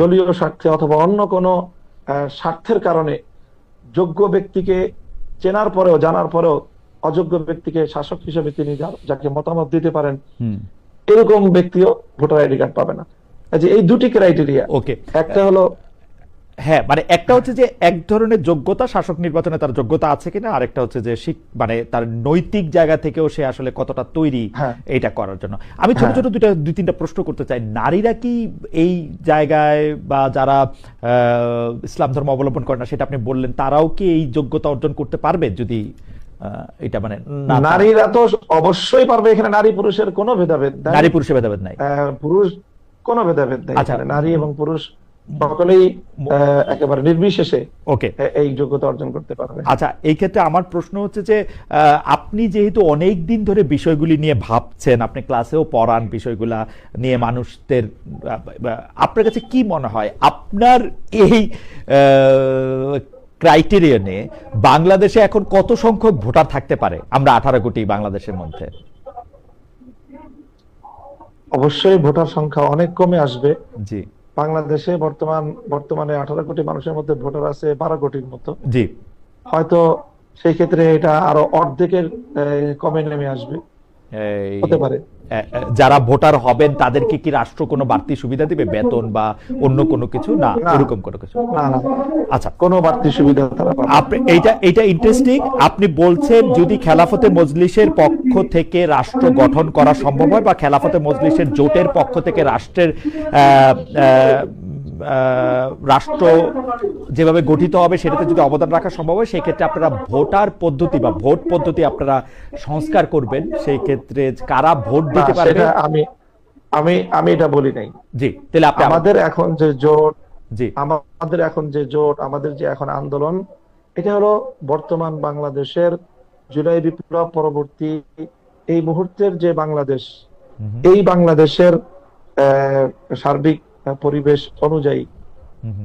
দলীয় স্বার্থে অথবা অন্য কোনো স্বার্থের কারণে যোগ্য ব্যক্তিকে চেনার পরেও, জানার পরেও অযোগ্য ব্যক্তিকে শাসক হিসেবে তিনি যাকে মতামত দিতে পারেন,
হুম।
এরকম ব্যক্তিও ভোটার আইডি কার্ড পাবে না। যে এই দুটি ক্রাইটেরিয়া,
ওকে।
একটা হলো
হ্যাঁ, মানে একটা হচ্ছে যে এক ধরনের যোগ্যতা, শাসক নির্বাচনে তার যোগ্যতা আছে কিনা, আরেকটা হচ্ছে যে মানে তার নৈতিক জায়গা থেকেও সে আসলে কতটা তৈরি
হ্যাঁ,
এটা করার জন্য। আমি ছোট ছোট দুই তিনটা প্রশ্ন করতে চাই। নারীরা কি এই জায়গায়, বা যারা ইসলাম ধর্ম অবলম্বন করে না, সেটা আপনি বললেন, তারাও কি এই যোগ্যতা অর্জন করতে পারবে যদি এটা মানে না?
নারীরা তো অবশ্যই পারবে, এখানে নারী পুরুষের কোনো ভেদাভেদ নাই,
নারী পুরুষের ভেদাভেদ নাই।
পুরুষ কোনো ভেদাভেদ নেই,
আচ্ছা।
এখানে নারী এবং পুরুষ সকলেই একেবারে নির্বিশেষে
ওকে,
এই যোগ্যতা অর্জন করতে পারবে।
আচ্ছা, এই ক্ষেত্রে আমার প্রশ্ন হচ্ছে যে আপনি যেহেতু অনেক দিন ধরে বিষয়গুলি নিয়ে ভাবছেন, আপনি ক্লাসেও পড়ান বিষয়গুলা নিয়ে মানুষদের, আপনার কাছে কি মনে হয় আপনার এই ক্রাইটেরিয়নে বাংলাদেশে এখন কত সংখ্যক ভোটার থাকতে পারে? আমরা 18 কোটি বাংলাদেশের মধ্যে।
অবশ্যই ভোটার সংখ্যা অনেক কমে আসবে।
জি।
বাংলাদেশে বর্তমানে 18 কোটি মানুষের মধ্যে ভোটার আছে 12 কোটির মতো।
জি।
হয়তো সেই ক্ষেত্রে এটা আরো অর্ধেকের কমে নেমে আসবে, হতে পারে।
যারা ভোটার হবেন তাদেরকে কি রাষ্ট্র কোনো বাড়তি সুবিধা দিবে, বেতন বা অন্য কোনো কিছু? না, এরকম কোনো কিছু
না, না।
আচ্ছা,
কোনো বাড়তি সুবিধা তারা পাবে না।
আপনি এইটা ইন্টারেস্টিং। আপনি বলছেন যদি খেলাফতে মজলিসের পক্ষ থেকে রাষ্ট্র গঠন করা সম্ভব হয়, বা খেলাফতে মজলিসের জোটের পক্ষ থেকে রাষ্ট্রের রাষ্ট্র যেভাবে গঠিত হবে সেটাতে যদি অবদান রাখা সম্ভব হয়, সেই ক্ষেত্রে আপনারা ভোটার পদ্ধতি বা ভোট পদ্ধতি আপনারা সংস্কার করবেন। সেই ক্ষেত্রে কারা ভোট দিতে পারবে?
সেটা আমি এটা বলি নাই।
জি, তাহলে আপনি
আমাদের এখন যে জোট,
জি,
আমাদের যে এখন আন্দোলন, এটা হলো বর্তমান বাংলাদেশের জুলাই বিপ্লব পরবর্তী এই মুহূর্তের যে বাংলাদেশ, এই বাংলাদেশের সার্বিক পরিবেশ অনুযায়ী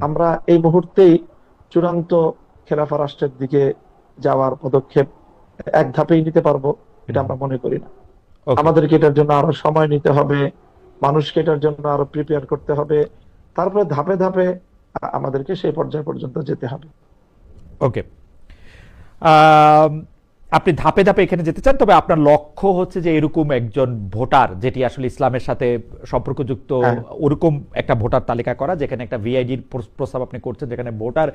আমরা এই মুহূর্তেই চূড়ান্ত খেলাফা রাষ্ট্রের দিকে যাওয়ার পদক্ষেপ এক ধাপেই নিতে পারবো, এটা আমরা মনে করি না। আমাদেরকে এটার জন্য আরো সময় নিতে হবে, মানুষকে এটার জন্য আরো প্রিপেয়ার করতে হবে, তারপরে ধাপে ধাপে আমাদেরকে সেই পর্যায় পর্যন্ত যেতে হবে।
ওকে, আপনি ধাপে ধাপে এখানে যেতে চান, তবে আপনার লক্ষ্য হচ্ছে যে এরকম একজন ভোটার, যেটি আসলে ইসলামের সাথে সম্পর্কযুক্ত, ওরকম একটা ভোটার তালিকা করা, যেখানে একটা ভিআইডির প্রস্তাব আপনি করছেন, যেখানে ভোটার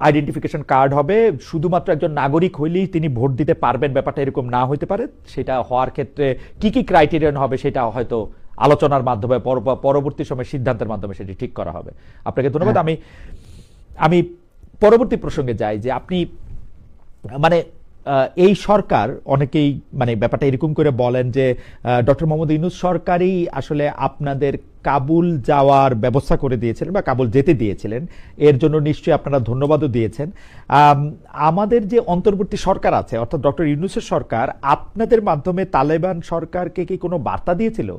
আইডেন্টিফিকেশন কার্ড হবে, শুধুমাত্র একজন নাগরিক হইলেই তিনি ভোট দিতে পারবেন, ব্যাপারটা এরকম না হইতে পারে। সেটা হওয়ার ক্ষেত্রে কি কি ক্রাইটেরিয়ান হবে সেটা হয়তো আলোচনার মাধ্যমে, পরবর্তী সময় সিদ্ধান্তের মাধ্যমে সেটি ঠিক করা হবে। আপনাকে ধন্যবাদ। আমি পরবর্তী প্রসঙ্গে যাই যে আপনি মানে এই সরকার অনেকেই মানে ব্যাপারটা এরকম করে বলেন যে ডক্টর মোহাম্মদ ইউনূস সরকারই আসলে আপনাদের কাবুল যাওয়ার ব্যবস্থা করে দিয়েছিলেন বা কাবুল যেতে দিয়েছিলেন, এর জন্য নিশ্চয়ই আপনারা ধন্যবাদও দিয়েছেন। আমাদের যে অন্তর্বর্তী সরকার আছে অর্থাৎ ডক্টর ইউনূসের সরকার আপনাদের মাধ্যমে তালেবান সরকারকে কি কোনো বার্তা দিয়েছিল?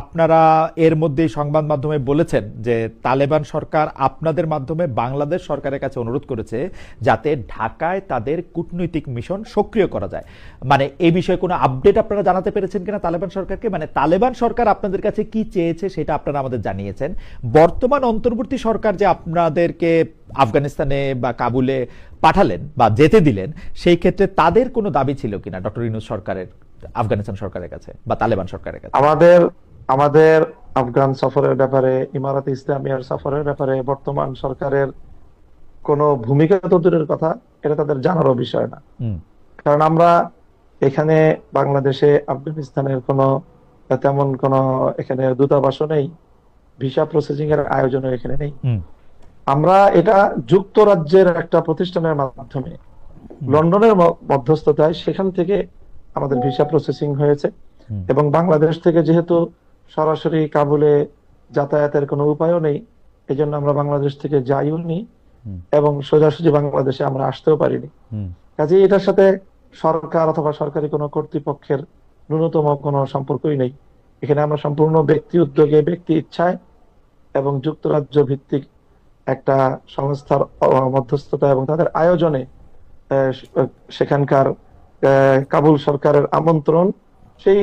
আপনারা এর মধ্যে সংবাদ মাধ্যমে বলেছেন যে তালেবান সরকার আপনাদের মাধ্যমে বাংলাদেশ সরকারের কাছে অনুরোধ করেছে যাতে ঢাকায় তাদের কূটনৈতিক মিশন সক্রিয় করা যায়। মানে এই বিষয়ে কোনো আপডেট আপনারা জানাতে পেরেছেন কিনা তালেবান সরকারকে? মানে তালেবান সরকার আপনাদের কাছে কি চেয়েছে সেটা আপনারা আমাদের জানিয়েছেন। বর্তমান অন্তর্বর্তী সরকার যে আপনাদেরকে আফগানিস্তানে বা কাবুলে পাঠালেন বা যেতে দিলেন, সেই ক্ষেত্রে তাদের কোনো দাবি ছিল কিনা ডক্টর ইউনূস সরকারের আফগানিস্তান সরকারের কাছে বা তালেবান সরকারের কাছে?
আমাদের আমাদের আফগান সফরের ব্যাপারে, ইমারাতে ইসলামিয়ার সফরের ব্যাপারে বর্তমান সরকারের কোনো ভূমিকা তো দূরের কথা, এটা তাদের জানারও বিষয় না।
হুম
কারণ আমরা এখানে বাংলাদেশে আফগানিস্তানের কোনো তেমন কোনো এখানে দূতাবাসও নেই, ভিসা প্রসেসিং এর আয়োজনও এখানে নেই।
হুম
আমরা এটা যুক্তরাজ্যের একটা প্রতিষ্ঠানের মাধ্যমে লন্ডনের মধ্যস্থতায় সেখান থেকে আমাদের ভিসা প্রসেসিং হয়েছে।
হুম
এবং বাংলাদেশ থেকে যেহেতু সরাসরি কাবুলে যাতায়াতের কোনো উপায়ও নেই, এই জন্য আমরা বাংলাদেশ থেকে যাইও নি
হুম
এবং সোজাসুজি বাংলাদেশে আমরা আসতেও পারিনি।
হুম
কাজেই এটার সাথে সরকার অথবা সরকারি কোনো কর্তৃপক্ষের ন্যূনতম কোনো সম্পর্কই নেই। এখানে আমরা সম্পূর্ণ ব্যক্তি উদ্যোগে, ব্যক্তি ইচ্ছায় এবং যুক্তরাজ্য ভিত্তিক একটা সংস্থার মধ্যস্থতা এবং তাদের আয়োজনে সেখানকার কাবুল সরকারের আমন্ত্রণ সেই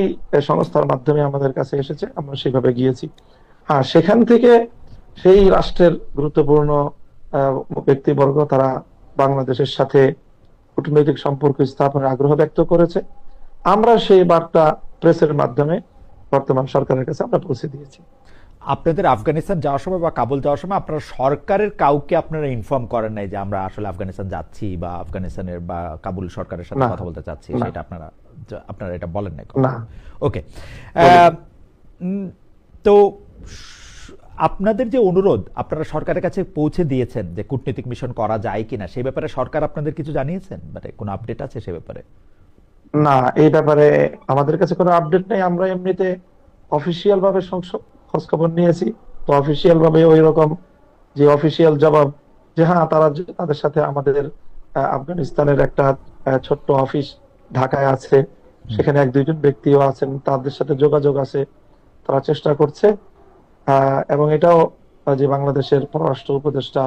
সংস্থার মাধ্যমে আমাদের কাছে এসেছে, আমরা সেভাবে গিয়েছি। হ্যাঁ, সেখান থেকে সেই রাষ্ট্রের গুরুত্বপূর্ণ ব্যক্তিবর্গ তারা বাংলাদেশের সাথে কূটনৈতিক সম্পর্ক স্থাপনের আগ্রহ ব্যক্ত করেছে। আমরা সেই বার্তা প্রেসের মাধ্যমে বর্তমান সরকারের কাছে আমরা পৌঁছে দিয়েছি।
আপনাদের আফগানিস্তান যাওয়ার সময় বা কাবুল যাওয়ার সময় আপনারা সরকারের কাউকে আপনারা ইনফর্ম করেন নাই যে আমরা আসলে আফগানিস্তান যাচ্ছি বা আফগানিস্তানের বা কাবুল সরকারের সাথে
না,
কথা বলতে চাচ্ছি,
না,
সেটা আপনারা আপনারা এটা বলেন নাই?
না।
ওকে। তো আপনাদের যে অনুরোধ আপনারা সরকারের কাছে পৌঁছে দিয়েছেন যে কূটনৈতিক মিশন করা যায় কিনা, সেই ব্যাপারে সরকার আপনাদের কিছু জানিয়েছেন? মানে কোনো আপডেট আছে সে ব্যাপারে?
না, এই ব্যাপারে আমাদের কাছে কোনো আপডেট নেই। আমরা এমনিতে অফিসিয়াল ভাবে খোঁজ খবর নিয়েছি, তো অফিসিয়াল ভাবে ওই রকম যে অফিসিয়াল জবাব যে হ্যাঁ তারা তাদের সাথে আমাদের আফগানিস্তানের একটা ছোট্ট অফিস ঢাকায় আছে, সেখানে এক দুইজন ব্যক্তিও আছেন, তাদের সাথে যোগাযোগ আছে, তারা চেষ্টা করছে। এবং এটাও যে বাংলাদেশের পররাষ্ট্র উপদেষ্টা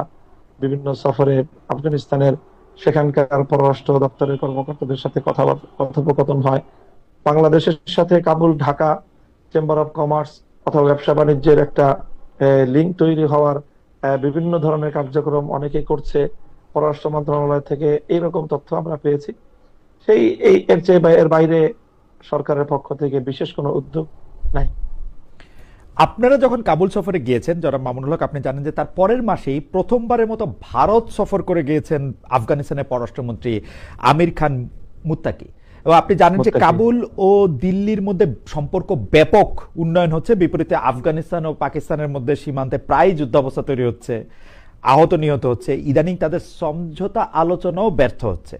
বিভিন্ন সফরে আফগানিস্তানের সেখানকার পররাষ্ট্র দপ্তরের কর্মকর্তাদের সাথে কথোপকথন হয়। বাংলাদেশের সাথে Kabul Dhaka chamber of commerce অথবা ব্যবসা বাণিজ্যের একটা লিঙ্ক তৈরি হওয়ার বিভিন্ন ধরনের কার্যক্রম অনেকেই করছে। পররাষ্ট্র মন্ত্রণালয় থেকে এইরকম তথ্য আমরা পেয়েছি। এর বাইরে সরকারের পক্ষ থেকে বিশেষ কোনো উদ্যোগ নাই।
আপনারা যখন কাবুল সফরে গিয়েছেন, যারা মামুনুল হক, আপনি জানেন যে তার পরের মাসেই প্রথমবারের মতো ভারত সফর করে গিয়েছেন আফগানিস্তানের পররাষ্ট্রমন্ত্রী আমির খান মুত্তাকি। এবং আপনি জানেন যে কাবুল ও দিল্লির মধ্যে সম্পর্ক ব্যাপক উন্নয়ন হচ্ছে, বিপরীতে আফগানিস্তান ও পাকিস্তানের মধ্যে সীমান্তে প্রায় যুদ্ধাবস্থা তৈরি হচ্ছে, আহত নিহত হচ্ছে, ইদানিং তাদের সমঝোতা আলোচনাও ব্যর্থ হচ্ছে।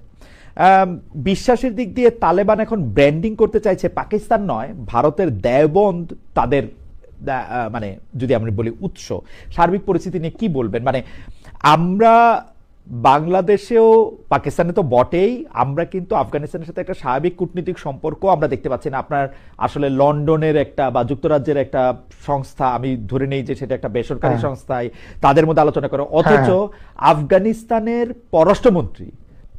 বিশ্বাসের দিক দিয়ে তালেবান এখন ব্র্যান্ডিং করতে চাইছে পাকিস্তান নয়, ভারতের দেওবন্দ তাদের মানে যদি আমরা বলি উৎস। সার্বিক পরিস্থিতি নিয়ে কি বলবেন? মানে আমরা বাংলাদেশেও, পাকিস্তানে তো বটেই, আমরা কিন্তু আফগানিস্তানের সাথে একটা স্বাভাবিক কূটনীতিক সম্পর্ক আমরা দেখতে পাচ্ছি না। আপনার আসলে লন্ডনের একটা বা যুক্তরাজ্যের একটা সংস্থা, আমি ধরে নেই যে সেটা একটা বেসরকারি সংস্থায়, তাদের মধ্যে আলোচনা করে, অথচ আফগানিস্তানের পররাষ্ট্রমন্ত্রী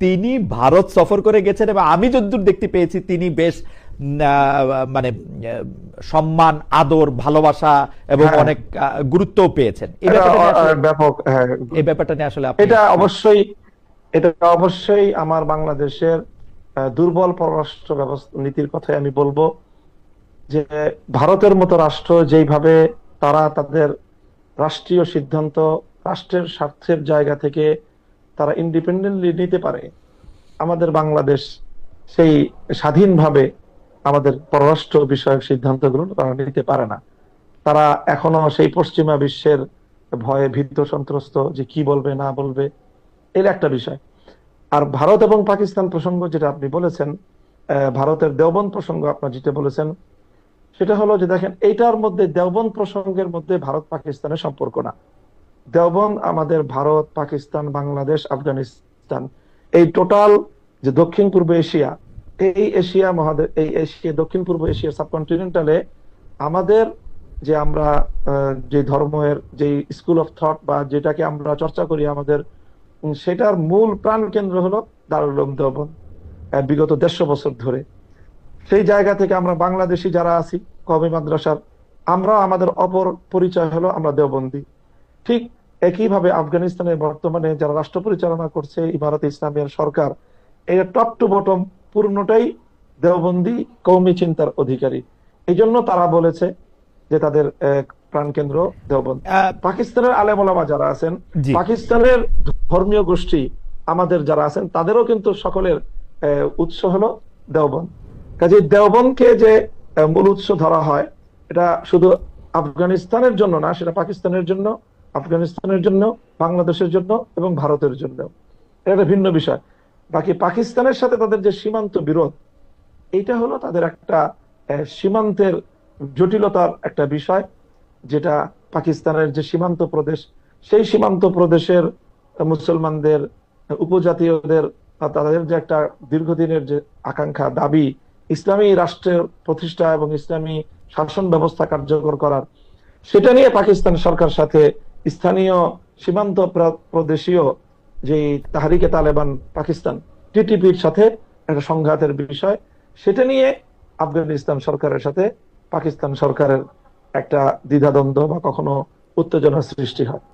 তিনি ভারত সফর করে গেছেন এবং আমি যতদূর দেখতে পেয়েছি তিনি বেশ মানে সম্মান, আদর, ভালোবাসা এবং অনেক গুরুত্বও পেয়েছেন। এই ব্যাপারটা নিয়ে আসলে
এটা অবশ্যই আমার বাংলাদেশের দুর্বল পররাষ্ট্র ব্যবস্থা নীতির কথাই আমি বলবো যে ভারতের মতো রাষ্ট্র যেইভাবে তারা তাদের রাষ্ট্রীয় সিদ্ধান্ত রাষ্ট্রের স্বার্থের জায়গা থেকে তারা ইন্ডিপেন্ডেন্টলি নিতে পারে, আমাদের বাংলাদেশ সেই স্বাধীনভাবে আমাদের পররাষ্ট্র বিষয়ক সিদ্ধান্তগুলো তারা নিতে পারে না। তারা এখনো সেই পশ্চিমা বিশ্বের ভয়ে ভীত সন্ত্রস্ত যে কি বলবে না বলবে, এর একটা বিষয়। আর ভারত এবং পাকিস্তান প্রসঙ্গ যেটা আপনি বলেছেন, ভারতের দেওবন্দ প্রসঙ্গ আপনার যেটা বলেছেন, সেটা হলো যে দেখেন এইটার মধ্যে দেওবন্দ প্রসঙ্গের মধ্যে ভারত পাকিস্তানের সম্পর্ক না। দেওবন্দ আমাদের ভারত, পাকিস্তান, বাংলাদেশ, আফগানিস্তান, এই টোটাল যে দক্ষিণ পূর্ব এশিয়া, এই এশিয়া মহাদেশ, এই এশিয়া দক্ষিণ পূর্ব এশিয়ার সাবকন্টিনেন্টালে আমাদের যে আমরা যে ধর্মের যে স্কুল অফ থট বা যেটাকে আমরা চর্চা করি আমাদের, সেটার মূল প্রাণ কেন্দ্র হলো দারুল উলুম দেওবন্দ। বিগত 150 বছর ধরে সেই জায়গা থেকে আমরা বাংলাদেশি যারা আছি কওমি মাদ্রাসার, আমরাও আমাদের অপর পরিচয় হলো আমরা দেওবন্দি। ঠিক একইভাবে আফগানিস্তানের বর্তমানে যারা রাষ্ট্র পরিচালনা করছে ইমারতে ইসলামিয়ার সরকার, এই টপ টু বটম পূর্ণটাই দেওবন্দি কওমি চিন্তার অধিকারী। এই জন্য তারা বলেছে যে তাদের প্রাণকেন্দ্র দেওবন্দ। পাকিস্তানের আলেম ওলামা যারা আছেন,
জি
পাকিস্তানের ধর্মীয় গোষ্ঠী আমাদের যারা আছেন, তাদেরও কিন্তু সকলের উৎস হলো দেওবন্দ। কাজে দেওবন্দকে যে মূল উৎস ধরা হয়, এটা শুধু আফগানিস্তানের জন্য না, সেটা পাকিস্তানের জন্য, আফগানিস্তানের জন্য, বাংলাদেশের জন্য এবং ভারতের জন্য। এটা একটা ভিন্ন বিষয়। বাকি পাকিস্তানের সাথে তাদের যে সীমান্ত বিরোধ, এইটা হলো তাদের একটা সীমান্তের জটিলতার একটা বিষয়, যেটা পাকিস্তানের যে সীমান্ত প্রদেশ, সেই সীমান্ত প্রদেশের মুসলমানদের, উপজাতীয়দের তাদের যে একটা দীর্ঘদিনের যে আকাঙ্ক্ষা, দাবি ইসলামী রাষ্ট্রের প্রতিষ্ঠা এবং ইসলামী শাসন ব্যবস্থা কার্যকর করার, সেটা নিয়ে পাকিস্তান সরকার সাথে স্থানীয় সীমান্ত প্রদেশীয় যে তাহরিকে তালেবান পাকিস্তান, টিটিপির সাথে একটা সংঘাতের বিষয়, সেটা নিয়ে আফগানিস্তান সরকারের সাথে পাকিস্তান সরকারের একটা দ্বিধাদ্বন্দ্ব বা কখনো উত্তেজনার সৃষ্টি হয়।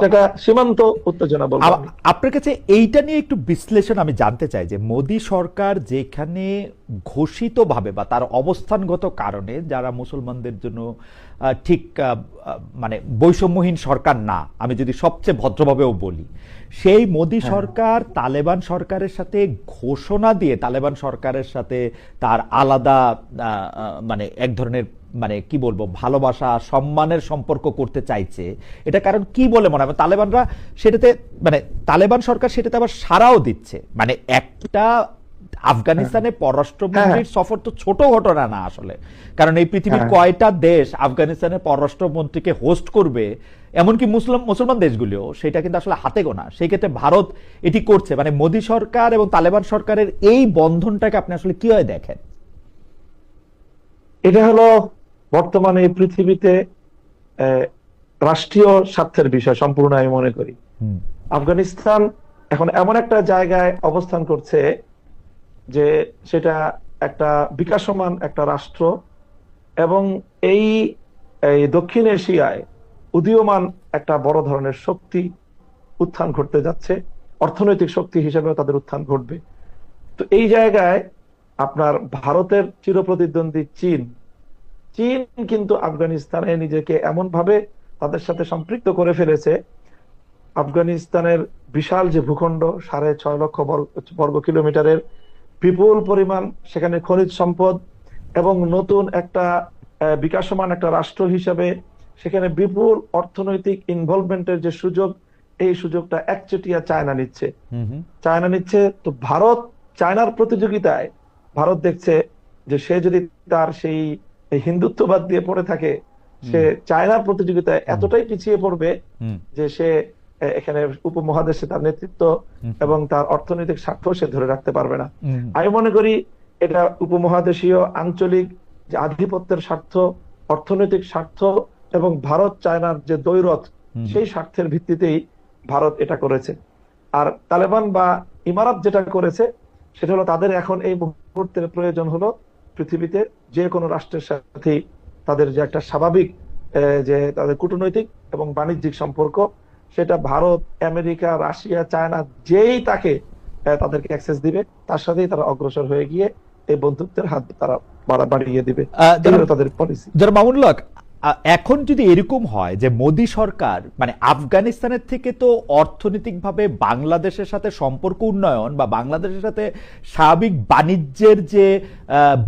এটা সীমান্ত উত্তেজনা বলবো আমি।
আপনার কাছে এইটা নিয়ে একটু বিশ্লেষণ আমি জানতে চাই যে মোদী সরকার যেখানে ঘোষিতভাবে বা তার অবস্থানগত কারণে যারা মুসলমানদের জন্য ঠিক মানে বৈষম্যহীন সরকার না, আমি যদি সবচেয়ে ভদ্রভাবেও বলি, সেই মোদী সরকার তালেবান সরকারের সাথে ঘোষণা দিয়ে তালেবান সরকারের সাথে তার আলাদা মানে এক ধরনের মানে কি বলবো ভালোবাসা সম্মানের সম্পর্ক করতে চাইছে। এটা কারণ কি বলে মনে হয় তালেবানরা সেটাতে, মানে তালেবান সরকার সেটাতে আবার সাড়াও দিচ্ছে। মানে একটা আফগানিস্তানের পররাষ্ট্রমন্ত্রীর সফর তো ছোট ঘটনা না আসলে, কারণ এই পৃথিবীর কয়টা দেশ আফগানিস্তানের পররাষ্ট্রমন্ত্রীকে হোস্ট করবে, এমনকি মুসলমান দেশগুলিও, সেটা কিন্তু আসলে হাতে গোনা। সেই ক্ষেত্রে ভারত এটি করছে। মানে মোদী সরকার এবং তালেবান সরকারের এই বন্ধনটাকে আপনি আসলে কিভাবে দেখেন?
এটা হলো বর্তমানে এই পৃথিবীতে রাষ্ট্রীয় স্বার্থের বিষয় সম্পূর্ণ আমি মনে করি। আফগানিস্তান এখন এমন একটা জায়গায় অবস্থান করছে যে সেটা একটা বিকাশমান একটা রাষ্ট্র, এবং এই দক্ষিণ এশিয়ায় উদীয়মান একটা বড় ধরনের শক্তি উত্থান ঘটতে যাচ্ছে, অর্থনৈতিক শক্তি হিসেবেও তাদের উত্থান ঘটবে। তো এই জায়গায় আপনার ভারতের চিরপ্রতিদ্বন্দ্বী চীন কিন্তু আফগানিস্তানে নিজেকে এমন ভাবে তাদের সাথে সম্পৃক্ত করে ফেলেছে, আফগানিস্তানের বিশাল যে ভূখণ্ড 6.5 লক্ষ বর্গ কিলোমিটারের, বিপুল পরিমাণ সেখানে খনিজ সম্পদ, এবং নতুন একটা বিকাশমান একটা রাষ্ট্র হিসেবে সেখানে বিপুল অর্থনৈতিক ইনভলভমেন্টের যে সুযোগ, এই সুযোগটা একচেটিয়া চায়না নিচ্ছে। তো ভারত চায়নার প্রতিযোগিতায়, ভারত দেখছে যে সে যদি তার সেই হিন্দুত্ববাদ দিয়ে পড়ে থাকে, সে চায়নার প্রতিযোগিতায় এতটাই পিছিয়ে পড়বে যে সে এখানে উপমহাদেশে তার নেতৃত্ব এবং তার অর্থনৈতিক স্বার্থ সে ধরে রাখতে পারবে না। আমি মনে করি এটা উপমহাদেশীয় আঞ্চলিক যে আধিপত্যের স্বার্থ, অর্থনৈতিক স্বার্থ এবং ভারত চায়নার যে দ্বৈরথ, সেই স্বার্থের ভিত্তিতেই ভারত এটা করেছে। আর তালেবান বা ইমারত যেটা করেছে, সেটা হলো তাদের এখন এই মুহূর্তের প্রয়োজন হলো পৃথিবীতে যে কোনো রাষ্ট্রের সাথে তাদের যে একটা স্বাভাবিক যে তাদের কূটনৈতিক এবং বাণিজ্যিক সম্পর্ক, সেটা ভারত, আমেরিকা, রাশিয়া, চায়না যেই তাকে তাদেরকে অ্যাক্সেস দিবে, তার সাথেই তারা অগ্রসর হয়ে গিয়ে এই বন্ধুত্বের হাত তারা বাড়িয়ে দিবে। তাদের পলিসি।
যারা মামুনুল হক, এখন যদি এরকম হয় যে মোদী সরকার মানে আফগানিস্তানের থেকে তো অর্থনৈতিকভাবে বাংলাদেশের সাথে সম্পর্ক উন্নয়ন বা বাংলাদেশের সাথে স্বাভাবিক বাণিজ্যের যে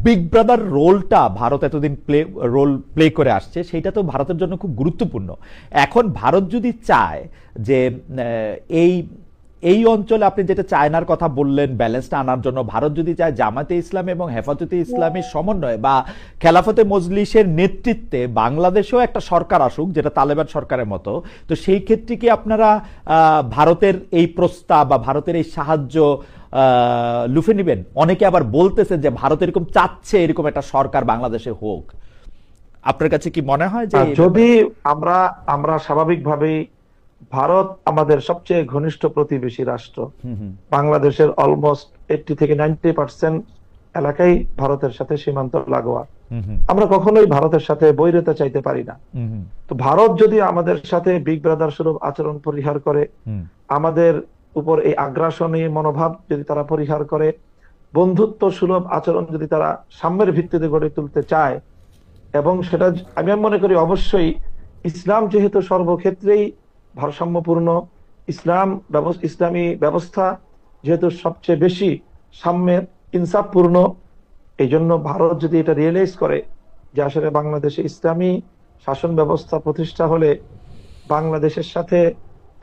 বিগ ব্রাদার রোলটা ভারত এতদিন প্লে করে আসছে, সেটা তো ভারতের জন্য খুব গুরুত্বপূর্ণ। এখন ভারত যদি চায় যে এই অঞ্চলে আপনি যেটা চায়নার কথা বললেন ব্যালেন্সটা আনার জন্য, ভারত যদি চায় জামাতে ইসলাম এবং হেফাজতে ইসলামের সমন্বয়ে বা খেলাফতে মজলিসের নেতৃত্বে বাংলাদেশেও একটা সরকার আসুক যেটা তালেবান সরকারের মতো, তো সেই ক্ষেত্রে কি আপনারা ভারতের এই প্রস্তাব বা ভারতের এই সাহায্য লুফে নেবেন? অনেকে আবার বলতেছেন যে ভারত এরকম চাচ্ছে এরকম একটা সরকার বাংলাদেশে হোক। আপনার কাছে কি মনে হয় যে
যদি আমরা আমরা স্বাভাবিকভাবেই, ভারত আমাদের সবচেয়ে ঘনিষ্ঠ প্রতিবেশী রাষ্ট্র। বাংলাদেশের অলমোস্ট 80 থেকে 90% এলাকাই ভারতের সাথে সীমান্ত লাগোয়া। আমরা কখনোই ভারতের সাথে বৈরিতা চাইতে পারি না। তো ভারত যদি আমাদের সাথে বিগ ব্রাদার স্বরূপ আচরণ পরিহার করে, আমাদের উপর এই আগ্রাসনী মনোভাব যদি তারা পরিহার করে, বন্ধুত্ব সুলভ আচরণ যদি তারা সাম্যের ভিত্তিতে গড়ে তুলতে চায়, এবং সেটা আমি মনে করি অবশ্যই ইসলাম যেহেতু সর্বক্ষেত্রেই ভারসাম্যপূর্ণ, ইসলামী ব্যবস্থা যেহেতু সবচেয়ে বেশি সাম্যের ইনসাফপূর্ণ, এই জন্য ভারত যদি এটা রিয়েলাইজ করে যে আসলে বাংলাদেশে ইসলামী শাসন ব্যবস্থা প্রতিষ্ঠা হলে বাংলাদেশের সাথে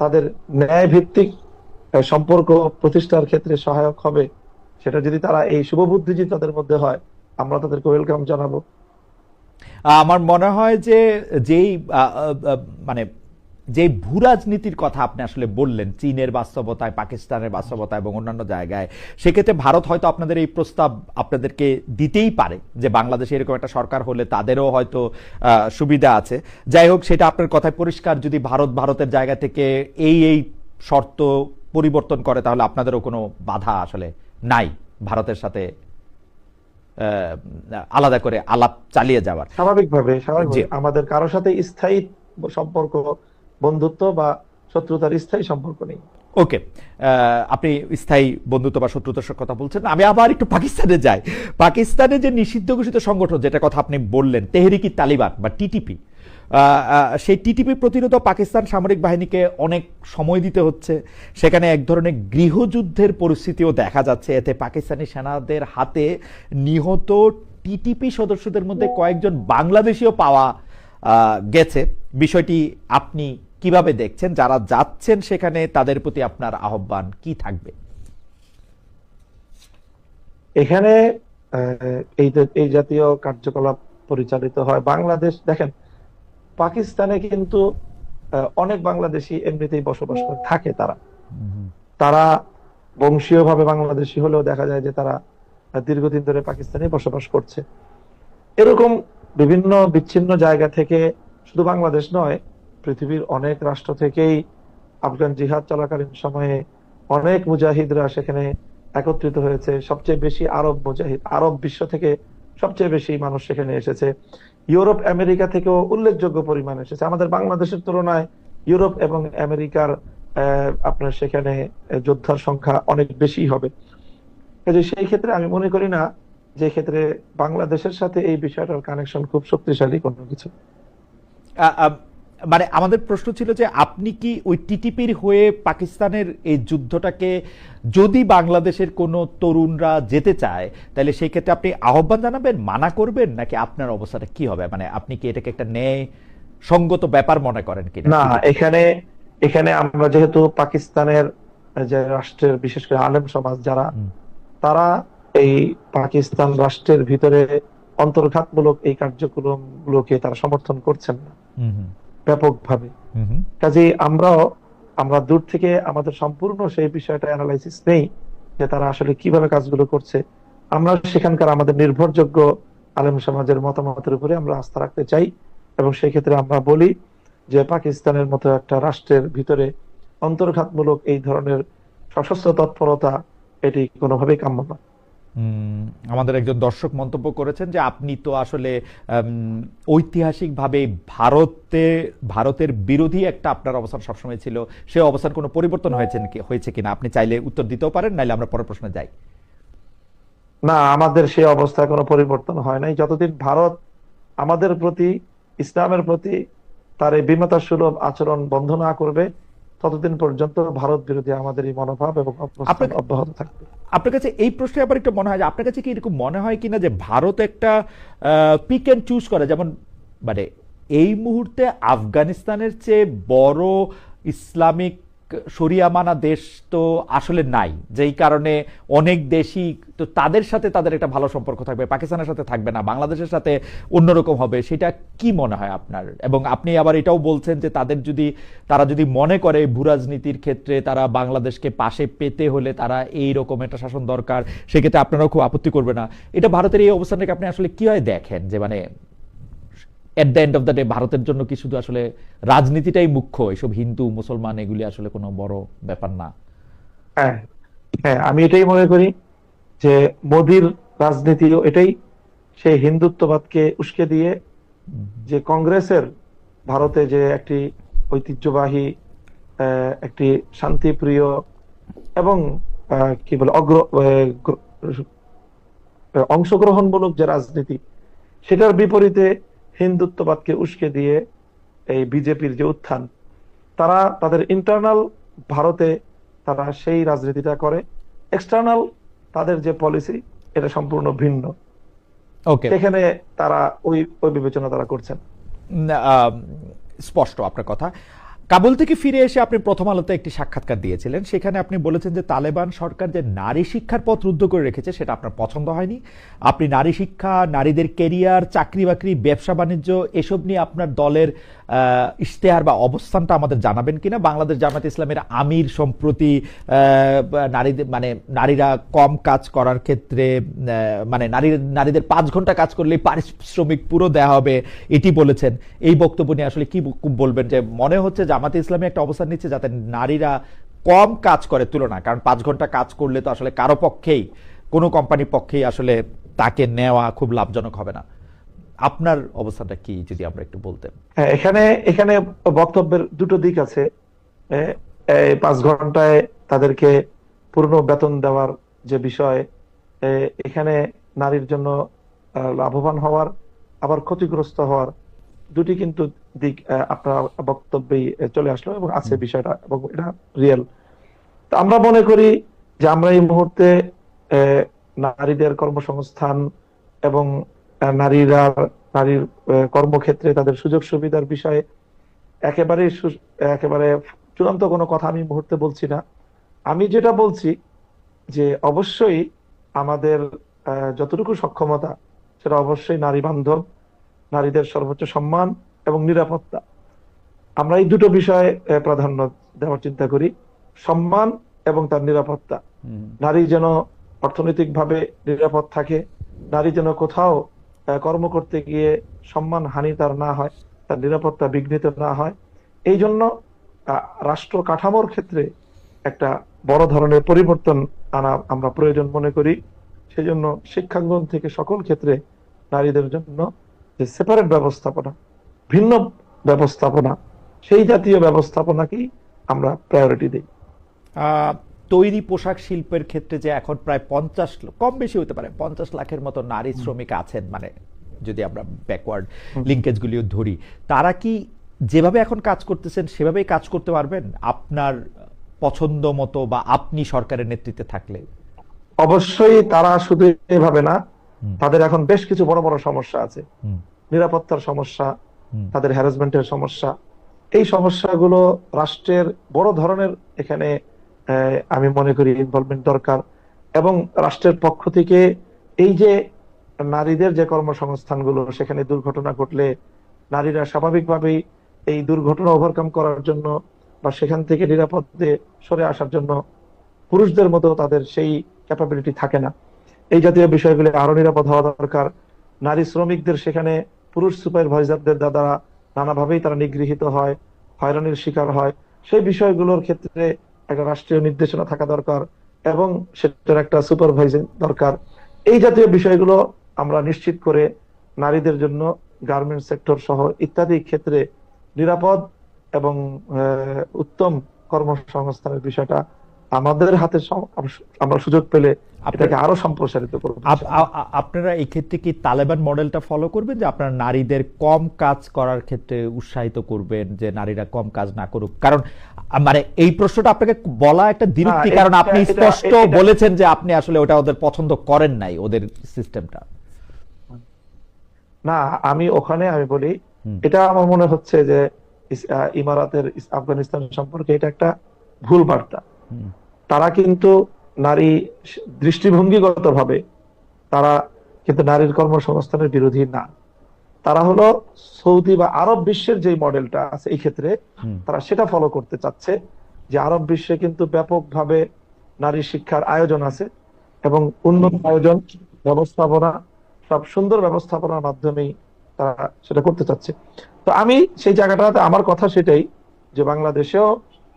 তাদের ন্যায় ভিত্তিক সম্পর্ক প্রতিষ্ঠার ক্ষেত্রে সহায়ক হবে, সেটা যদি তারা এই শুভবুদ্ধি যদি তাদের মধ্যে হয়, আমরা তাদেরকে ওয়েলকাম জানাবো।
আমার মনে হয় যে যেই মানে যে ভূরাজনীতির কথা আপনি আসলে বললেন চীনের বাস্তবতায়, পাকিস্তানের বাস্তবতায় এবং অন্যান্য জায়গায়, সেক্ষেত্রে ভারত হয়তো আপনাদের এই প্রস্তাব আপনাদেরকে দিতেই পারে যে বাংলাদেশে এরকম একটা সরকার হলে তাদেরও হয়তো সুবিধা আছে। যাই হোক, সেটা আপনার কথায় পরিষ্কার, যদি ভারতের জায়গা থেকে এই শর্ত পরিবর্তন করে তাহলে আপনাদেরও কোনো বাধা আসলে নাই ভারতের সাথে আলাদা করে আলাপ চালিয়ে যাওয়ার।
স্বাভাবিকভাবে আমাদের কারোর সাথে স্থায়ী সম্পর্ক, বন্ধুত্ব বা শত্রুতার স্থায়ী সম্পর্ক নেই।
ওকে, আপনি স্থায়ী বন্ধুত্ব বা শত্রুতার কথা বলছেন, আমি আবার একটু পাকিস্তানে যাই। পাকিস্তানে যে নিষিদ্ধ ঘোষিত সংগঠন যেটা কথা আপনি বললেন, তেহরিকি তালিবান বা টিটিপি, সেই টিটিপি প্রতিরোধ পাকিস্তান সামরিক বাহিনীকে অনেক সময় দিতে হচ্ছে। সেখানে এক ধরনের গৃহযুদ্ধের পরিস্থিতিও দেখা যাচ্ছে। এতে পাকিস্তানি সেনাদের হাতে নিহত টিটিপি সদস্যদের মধ্যে কয়েকজন বাংলাদেশিও পাওয়া গেছে। বিষয়টি আপনি কিভাবে দেখছেন? যারা যাচ্ছেন সেখানে তাদের প্রতি আপনার আহ্বান কি থাকবে?
এখানে এই জাতীয় কার্যকলাপ পরিচালিত হয় বাংলাদেশ। দেখেন, পাকিস্তানে কিন্তু অনেক বাংলাদেশি এমনিতেই বসবাস করে থাকে। তারা বংশীয়ভাবে বাংলাদেশি হলেও দেখা যায় যে তারা দীর্ঘদিন ধরে পাকিস্তানে বসবাস করছে। এরকম বিভিন্ন বিচ্ছিন্ন জায়গা থেকে, শুধু বাংলাদেশ নয়, পৃথিবীর অনেক রাষ্ট্র থেকেই আফগান জিহাদ চলাকালীন সময়ে অনেক মুজাহিদরা সেখানে একত্রিত হয়েছে। সবচেয়ে বেশি আরব মুজাহিদ, আরব বিশ্ব থেকে সবচেয়ে বেশি মানুষ সেখানে এসেছে। ইউরোপ আমেরিকা থেকেও উল্লেখযোগ্য পরিমাণ এসেছে। আমাদের বাংলাদেশের তুলনায় ইউরোপ এবং আমেরিকার আপনার সেখানে যোদ্ধার সংখ্যা অনেক বেশি হবে। সেই ক্ষেত্রে আমি মনে করি না যে ক্ষেত্রে বাংলাদেশের সাথে এই বিষয়টার কানেকশন খুব শক্তিশালী কোনো কিছু।
মানে আমাদের প্রশ্ন ছিল যে আপনি কি ওই টিটিপির হয়ে পাকিস্তানের এই যুদ্ধটাকে, যদি বাংলাদেশের কোনো তরুণরা যেতে চায় তাহলে সেই ক্ষেত্রে আপনি আহ্বান জানাবেন, মানা করবেন, নাকি আপনার অবস্থাটা কি হবে? মানে আপনি কি এটাকে একটা ন্যায় সঙ্গত ব্যাপার মনে করেন কিনা?
না, এখানে আমরা যেহেতু পাকিস্তানের যে রাষ্ট্রের বিশেষ করে আলেম সমাজ যারা, তারা এই পাকিস্তান রাষ্ট্রের ভিতরে অন্তর্ঘাতমূলক এই কার্যক্রম গুলোকে তারা সমর্থন করছেন না ব্যাপকভাবে। কাজেই আমরা দূর থেকে আমাদের সম্পূর্ণ সেই বিষয়টা অ্যানালাইসিস নেই যে তারা আসলে কিভাবে কাজগুলো করছে। আমরা সেখানকার আমাদের নির্ভরযোগ্য আলেম সমাজের মতামতের উপরে আমরা আস্থা রাখতে চাই, এবং সেই ক্ষেত্রে আমরা বলি যে পাকিস্তানের মতো একটা রাষ্ট্রের ভিতরে অন্তর্ঘাতমূলক এই ধরনের সশস্ত্র তৎপরতা এটি কোনোভাবেই কাম্য নয়।
আমাদের একজন দর্শক মন্তব্য করেছেন যে আপনি তো আসলে ঐতিহাসিকভাবে ভারতের বিরোধী একটা আপনার অবস্থান সবসময় ছিল, সে অবস্থান কোনো পরিবর্তন হয়েছে কিনা? আপনি চাইলে উত্তর দিতেও পারেন, নাইলে আমরা পরের প্রশ্নে যাই।
না, আমাদের সেই অবস্থায় কোনো পরিবর্তন হয় নাই। যতদিন ভারত আমাদের প্রতি, ইসলামের প্রতি তার এই বিমতা সুলভ আচরণ বন্ধ না করবে, ততদিন পর্যন্ত ভারত বিরোধী আমাদের এই মনোভাব এবং অবস্থান অব্যাহত থাকবে।
আপনার কাছে এই প্রশ্নে আবার একটু মনে হয় যে আপনার কাছে কি এরকম মনে হয় কিনা যে ভারত একটা পিক এন্ড চুজ করে, যেমন মানে এই মুহূর্তে আফগানিস্তানের চেয়ে বড় ইসলামিক শরিয়া মানা দেশ তো আসলে নাই, যেই কারণে অনেক দেশই তো তাদের সাথে তাদের একটা ভালো সম্পর্ক থাকবে, পাকিস্তানের সাথে থাকবে না, বাংলাদেশের সাথে অন্যরকম হবে। সেটা কি মনে হয় আপনার? এবং আপনি আবার এটাও বলছেন যে তারা যদি মনে করে ভূরাজনীতির ক্ষেত্রে তারা বাংলাদেশকে পাশে পেতে হলে তারা এই রকম একটা শাসন দরকার, সেক্ষেত্রে আপনারাও খুব আপত্তি করবে না। এটা ভারতের এই অবস্থানটাকে আপনি আসলে কিভাবে দেখেন, যে মানে at the end of the day ভারতের জন্য কি শুধু আসলে রাজনীতিটাই মুখ্য, এসব হিন্দু মুসলমান এগুলি আসলে কোনো বড় ব্যাপার না?
হ্যাঁ, হ্যাঁ, আমি এটাই মনে করি যে মোদির রাজনীতিও এটাই, সেই হিন্দুত্ববাদকে উস্কে দিয়ে যে কংগ্রেসের ভারতে যে একটি ঐতিহ্যবাহী একটি শান্তিপ্রিয় এবং কি বলে অংশগ্রহণমূলক যে রাজনীতি, সেটার বিপরীতে হিন্দুত্ববাদকে উস্কে দিয়ে এই বিজেপির যে উত্থান, তারা তাদের ইন্টারনাল ভারতে তারা সেই রাজনীতিটা করে, এক্সটার্নাল তাদের যে পলিসি এটা সম্পূর্ণ ভিন্ন।
ওকে,
সেখানে তারা ওই ওই বিবেচনা তারা করছেন।
স্পষ্ট আপনার কথা। কাবুল থেকে ফিরে এসে আপনি প্রথম আলোতে একটি সাক্ষাৎকার দিয়েছিলেন, সেখানে আপনি বলেছেন যে তালেবান সরকার যে নারী শিক্ষার পথ রুদ্ধ করে রেখেছে সেটা আপনার পছন্দ হয়নি। আপনি নারী শিক্ষা, নারীদের কেরিয়ার, চাকরি বাকরি, ব্যবসা বাণিজ্য এসব নিয়ে আপনার দলের ইশতেহার বা অবস্থানটা আমাদের জানাবেন কিনা। বাংলাদেশ জামায়াত ইসলামের আমির সম্প্রতি নারীদের মানে নারীরা কম কাজ করার ক্ষেত্রে মানে নারীদের 5 ঘন্টা কাজ করলে পারিশ্রমিক পুরো দেওয়া হবে এটি বলেছেন। এই বক্তব্য নিয়ে আসলে কি বলবেন? যে মনে হচ্ছে জামাতে ইসলামী একটা অবস্থান নিচ্ছে যাতে নারীরা কম কাজ করে তুলনা, কারণ 5 ঘন্টা কাজ করলে তো আসলে কারো পক্ষেই, কোনো কোম্পানির পক্ষেই আসলে তাকে নেওয়া খুব লাভজনক হবে না। আপনার অবস্থানটা কি যদি আমরা একটু বলতেন?
হ্যাঁ, এখানে এখানে বক্তব্যের দুটো দিক আছে। 5 ঘন্টায় তাদেরকে পূর্ণ বেতন দেওয়ার যে বিষয়, এখানে নারীর জন্য লাভবান হওয়ার আবার ক্ষতিগ্রস্ত হওয়ার দুটি কিন্তু দিক আপনার বক্তব্যেই চলে আসলো এবং আছে বিষয়টা, এবং এটা রিয়েল। তো আমরা মনে করি যে আমরা এই মুহূর্তে নারীদের কর্মসংস্থান এবং নারীর কর্মক্ষেত্রে তাদের সুযোগ সুবিধার বিষয়ে একেবারে একেবারে চূড়ান্ত কোনো কথা আমি এই মুহূর্তে বলছি না। আমি যেটা বলছি যে অবশ্যই আমাদের যতটুকু সক্ষমতা, সেটা অবশ্যই নারী বান্ধব, নারীদের সর্বোচ্চ সম্মান এবং নিরাপত্তা, আমরা এই দুটো বিষয়ে প্রাধান্য দেওয়ার চিন্তা করি। সম্মান এবং তার নিরাপত্তা। নারী যেন অর্থনৈতিকভাবে নিরাপদ থাকে, নারী যেন কোথাও কর্ম করতে গিয়ে সম্মান হানি তার না হয়, তার নিরাপত্তা বিঘ্নিত না হয়। এই জন্য রাষ্ট্র কাঠামোর ক্ষেত্রে একটা বড় ধরনের পরিবর্তন আনা আমরা প্রয়োজন মনে করি। সেজন্য শিক্ষাঙ্গন থেকে সকল ক্ষেত্রে নারীদের জন্য যে সেপারেট ব্যবস্থাপনা, ভিন্ন ব্যবস্থাপনা, সেই জাতীয় ব্যবস্থাপনাকেই আমরা প্রায়োরিটি দিই।
তৈরি পোশাক শিল্পের ক্ষেত্রে যে এখন প্রায় 50, কম বেশি হতে পারে 50 লাখের মতো নারী শ্রমিক আছেন, মানে যদি আমরা ব্যাকওয়ার্ড লিঙ্কেজগুলিও ধরি, তারা কি যেভাবে এখন কাজ করতেছেন সেভাবেই কাজ করতে পারবেন আপনার পছন্দ মতো বা আপনি সরকারের নেতৃত্বে থাকলে?
অবশ্যই তারা শুধু এভাবে না, তাদের এখন বেশ কিছু বড় বড় সমস্যা আছে। নিরাপত্তার সমস্যা, তাদের হ্যারাসমেন্টের সমস্যা, এই সমস্যাগুলো রাষ্ট্রের বড় ধরনের এখানে আমি মনে করি ইনভলভমেন্ট দরকার। এবং রাষ্ট্রের পক্ষ থেকে এই যে নারীদের যে কর্মসংস্থানগুলো, সেখানে দুর্ঘটনা ঘটলে নারীরা স্বাভাবিকভাবেই এই দুর্ঘটনা ওভারকাম করার জন্য বা সেখান থেকে নিরাপদে সরে আসার জন্য পুরুষদের মতো তাদের সেই ক্যাপাবিলিটি থাকে না। এই জাতীয় বিষয়গুলো আরো নিরাপদ হওয়া দরকার। নারী শ্রমিকদের সেখানে পুরুষ সুপারভাইজারদের দ্বারা নানাভাবেই তারা নিগৃহীত হয়, হয়রানির শিকার হয়। সেই বিষয়গুলোর ক্ষেত্রে একটা রাষ্ট্রীয় নির্দেশনা থাকা দরকার এবং সেটার একটা সুপারভাইজিং দরকার। এই জাতীয় বিষয়গুলো আমরা নিশ্চিত করে নারীদের জন্য গার্মেন্টস সেক্টর সহ ইত্যাদি ক্ষেত্রে নিরাপদ এবং উত্তম কর্মসংস্থানের বিষয়টা আমাদের হাতে আমরা সুযোগ পেলে এটাকে আরো সম্প্রসারিত করব।
আপনারা এই ক্ষেত্রে কি তালেবান মডেলটা ফলো করবেন, যে আপনারা নারীদের কম কাজ করার ক্ষেত্রে উৎসাহিত করবেন, যে নারীরা কম কাজ না করুক? কারণ মানে এই প্রশ্নটা আপনাকে বলা একটা দ্বিরুক্তি, কারণ আপনি স্পষ্ট বলেছেন যে আপনি আসলে ওটা ওদের পছন্দ করেন নাই, ওদের সিস্টেমটা।
না, আমি বলি এটা আমার মনে হচ্ছে যে ইমারাতের আফগানিস্তান সম্পর্কে এটা একটা ভুল বার্তা।
হুম,
তারা কিন্তু নারী দৃষ্টিভঙ্গিগত ভাবে তারা কিন্তু নারীর কর্মসংস্থানের বিরোধী না। তারা হলো সৌদি বা আরব বিশ্বের যে মডেলটা আছে এই ক্ষেত্রে
হুম,
তারা সেটা ফলো করতে চাচ্ছে, যে আরব বিশ্বে কিন্তু ব্যাপকভাবে নারী শিক্ষার আয়োজন আছে এবং উন্নত আয়োজন, ব্যবস্থাপনা, সব সুন্দর ব্যবস্থাপনার মাধ্যমেই তারা সেটা করতে চাচ্ছে। তো আমি সেই জায়গাটাতে আমার কথা সেটাই, যে বাংলাদেশেও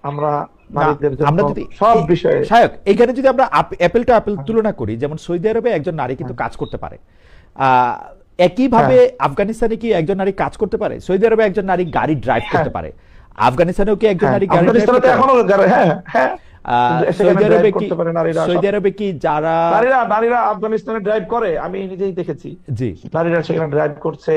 আমরা
না
নারীদের জন্য
আমরা যদি
সব
এই
বিষয়ে।
সায়ক এইখানে যদি আমরা অ্যাপেল টু অ্যাপেল তুলনা করি, যেমন সৌদি আরবে একজন নারী কিন্তু কাজ করতে পারে, আহ, একইভাবে
হ্যাঁ,
আফগানিস্তানে কি একজন নারী কাজ করতে পারে? সৌদি আরবে একজন নারী গাড়ি ড্রাইভ
হ্যাঁ,
করতে পারে, আফগানিস্তানেও কি একজন
হ্যাঁ,
নারী গাড়ি ড্রাইভ
আফগানিস্তানে তো
করতে পারে?
এখনো হ্যাঁ, হ্যাঁ, কিন্তু সেখানে
সৌদি
ড্রাইভ
আরবে কি
করতে পারে নারীরা সব।
সৌদি আরবে কি যারা
নারীরা নারীরা আফগানিস্তানে ড্রাইভ করে, আমি নিজেই দেখেছি।
জি
নারীরা সেখানে ড্রাইভ করছে,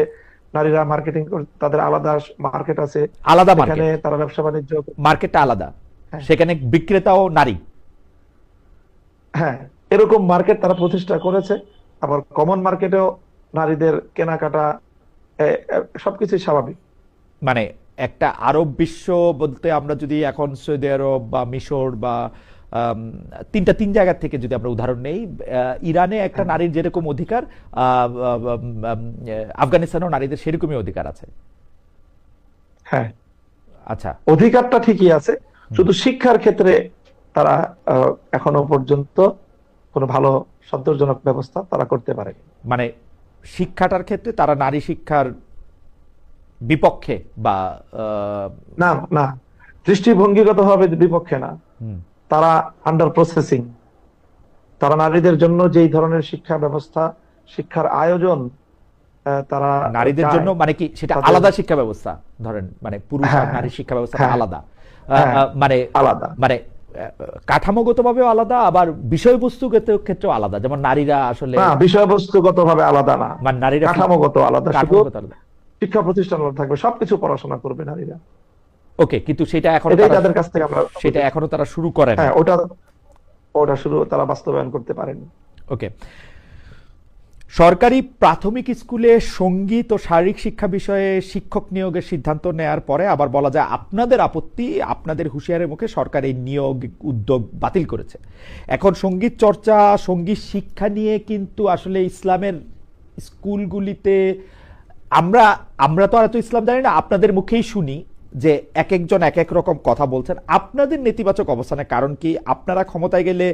নারীরা মার্কেটিং, তাদের আলাদা মার্কেট আছে,
আলাদা
সেখানে
মার্কেট,
তারা ব্যবসা বাণিজ্য।
মার্কেটটা আলাদা,
হ্যাঁ,
সেখানে বিক্রেতাও নারী।
হ্যাঁ, এরকম মার্কেট তারা প্রতিষ্ঠা করেছে। আবার কমন মার্কেটেও নারীদের কেনাকাটা সবকিছুই স্বাভাবিক।
মানে একটা আরব বিশ্ব বলতে আমরা যদি এখন সৌদি আরব বা মিশর বা আম, তিন জায়গা থেকে যদি আমরা উদাহরণ নেই, ইরানে একটা
হ্যাঁ,
নারীর যেরকম অধিকার, আফগানিস্তানেও নারীদের সেরকমই অধিকার আছে।
হ্যাঁ,
আচ্ছা।
অধিকারটা ঠিকই আছে,
হুম।
শুধু শিক্ষার ক্ষেত্রে তারা এখনো পর্যন্ত কোনো ভালো সন্তোষজনক ব্যবস্থা তারা করতে পারেনি।
মানে শিক্ষাটার ক্ষেত্রে তারা নারী শিক্ষার বিপক্ষে বা
না, না, দৃষ্টিভঙ্গিগত ভাবে বিপক্ষে না,
হুম,
তারা আন্ডার প্রসেসিং। তারা নারীদের জন্য যেই ধরনের শিক্ষা ব্যবস্থা, শিক্ষার আয়োজন তারা
নারীদের
চায়,
জন্য মানে কি সেটা
তাদের।
আলাদা শিক্ষা ব্যবস্থা, ধরেন মানে পুরুষ আর
হ্যাঁ,
নারী শিক্ষা ব্যবস্থাটা
হ্যাঁ,
আলাদা,
হ্যাঁ,
মানে
আলাদা।
মানে কাঠামোগতভাবেও আলাদা, আবার বিষয়বস্তুগত ক্ষেত্রেও আলাদা, যেমন নারীরা আসলে
না, বিষয়বস্তুগত ভাবে আলাদা না,
মানে নারীরা
কাঠামোগত আলাদা। শুধু
কাঠামোগত আলাদা।
শিক্ষা প্রতিষ্ঠান থাকবে, সবকিছু পড়াশোনা করবে নারীরা।
ওকে, কিন্তু সেটা এখনো
এটাই
তারা
তাদের কাছ থেকে আমরা।
সেটা এখনো তারা শুরু করে নাই।
হ্যাঁ, ওটা ওটা শুরু তারা বাস্তবায়ন করতে পারেনি।
ওকে, সরকারি প্রাথমিক স্কুলে সঙ্গীত ও শারীরিক শিক্ষা বিষয়ে শিক্ষক নিয়োগের সিদ্ধান্ত নেয়ার পরে আবার বলা যায় আপনাদের আপত্তি, আপনাদের হুঁশিয়ারের মুখে সরকার এই নিয়োগ উদ্যোগ বাতিল করেছে। এখন সঙ্গীত চর্চা, সঙ্গীত শিক্ষা নিয়ে কিন্তু আসলে ইসলামের স্কুলগুলিতে আমরা আমরা তো আর এত ইসলাম জানি না, আপনাদের মুখেই শুনি যে এক একজন এক এক রকম কথা বলছেন। আপনাদের নেতিবাচক অবস্থানের কারণ কি? আপনারা ক্ষমতায় গেলে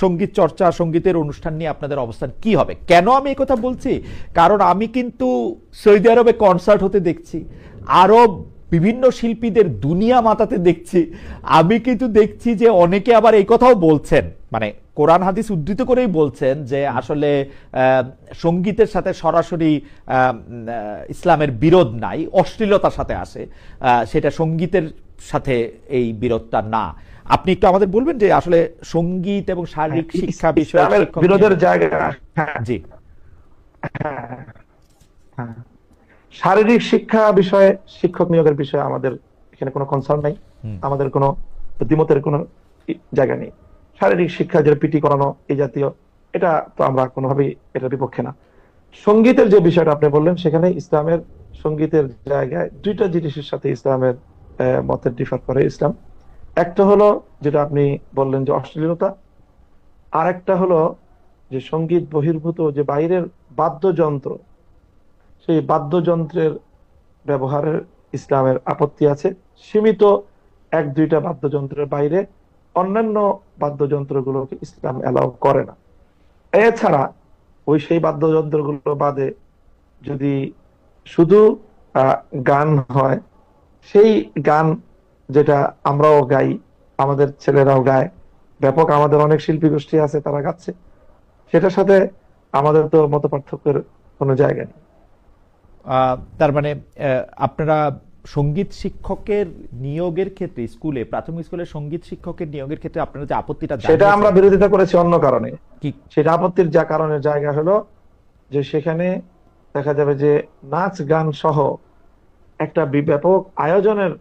সঙ্গীত চর্চা, সঙ্গীতের অনুষ্ঠান নিয়ে আপনাদের অবস্থান কি হবে? কেন আমি এই কথা বলছি? কারণ আমি কিন্তু সৌদি আরবে কনসার্ট হতে দেখছি, আরব বিভিন্ন শিল্পীদের দুনিয়া মাতাতে দেখছি। আমি কিন্তু দেখছি যে অনেকে আবার এই কথাও বলছেন, মানে কোরআন হাদিস উদ্ধৃত করেই বলছেন যে আসলে সঙ্গীতের সাথে সরাসরি ইসলামের বিরোধ নাই, অশ্লীলতার সাথে আসে, সেটা সঙ্গীতের সাথে এই বিরোধটা না। আপনি একটু আমাদের বলবেন যে আসলে সঙ্গীত এবং শারীরিক শিক্ষা বিষয়ে
ইসলামের
শিক্ষক
বিরোধের
নিয়োগ-
জায়গা। হ্যাঁ,
জি
হ্যাঁ, হ্যাঁ। শারীরিক শিক্ষা বিষয়ে, শিক্ষক নিয়োগের বিষয়ে আমাদের এখানে কোনো কনসার্ন নাই,
হুম,
আমাদের কোনো দ্বিমতের কোনো জায়গা নেই। শারীরিক শিক্ষা, যেটা পিটি করানো এই জাতীয়, এটা তো আমরা কোনোভাবেই এটার বিপক্ষে না। সঙ্গীতের যে বিষয়টা আপনি বললেন, সেখানে ইসলামের সঙ্গীতের জায়গায় দুইটা জিনিসের সাথে ইসলামের মতের ডিফার করে ইসলাম। একটা হলো যেটা আপনি বললেন যে অশ্লীলতা, আর একটা হলো যে সঙ্গীত বহির্ভূত যে বাইরের বাদ্যযন্ত্র, সেই বাদ্যযন্ত্রের ব্যবহারের ইসলামের আপত্তি আছে। সীমিত এক দুইটা বাদ্যযন্ত্রের বাইরে অন্যান্য বাদ্যযন্ত্রগুলোকে ইসলাম অ্যালাউ করে না। এছাড়া ওই সেই বাদ্যযন্ত্রগুলো বাদে যদি শুধু আহ, গান হয়, সেই গান যেটা আমরাও গাই, আমাদের ছেলেরাও গায়, ব্যাপক আমাদের অনেক শিল্পী গোষ্ঠী আছে তারা গাচ্ছে, সেটার সাথে আমাদের তো মত পার্থক্যের কোনো জায়গা নেই।
তার মানে আপনারা সঙ্গীত শিক্ষকের নিয়োগের ক্ষেত্রে স্কুলে, প্রাথমিক স্কুলের সঙ্গীত শিক্ষকের নিয়োগের ক্ষেত্রে আপনারা যে আপত্তিটা
সেটা আমরা
জানিয়েছেন
বিরোধিতা করেছি অন্য কারণে।
কি?
সেটা আপত্তির যা কারণের জায়গা হলো যে সেখানে দেখা যাবে যে নাচ গান সহ একটা ব্যাপক আয়োজনের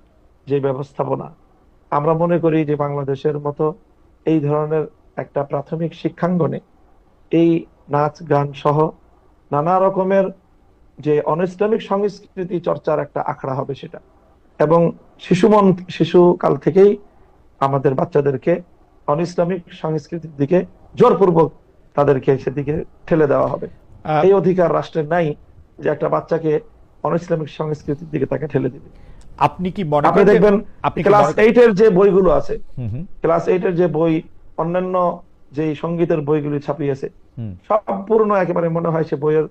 যে ব্যবস্থাপনা, আমরা মনে করি যে বাংলাদেশের মতো এই ধরনের একটা প্রাথমিক শিক্ষাঙ্গনে এই নাচ গান সহ নানা রকমের যে অনৈসলামিক সংস্কৃতি চর্চার একটা আখড়া হবে সেটা। এবং শিশুকাল থেকেই আমাদের বাচ্চাদেরকে অন ইসলামিক সংস্কৃতির দিকে জোরপূর্বক তাদেরকে সেদিকে ঠেলে দেওয়া হবে।
আহ,
এই অধিকার রাষ্ট্রের নাই যে একটা বাচ্চাকে অন ইসলামিক সংস্কৃতির দিকে তাকে ঠেলে দিবে।
আপনি কি মনে
আপনি
করেন যে
দেখবেন
আপনি কি
ক্লাস
মনে
8 এর যে বইগুলো আছে,
হুম হুম
ক্লাস 8 এর যে বই, অন্যান্য যে সঙ্গীতের বইগুলি ছাপিয়েছে,
হুম
সম্পূর্ণ একেবারে মনে হয় সে বইয়ের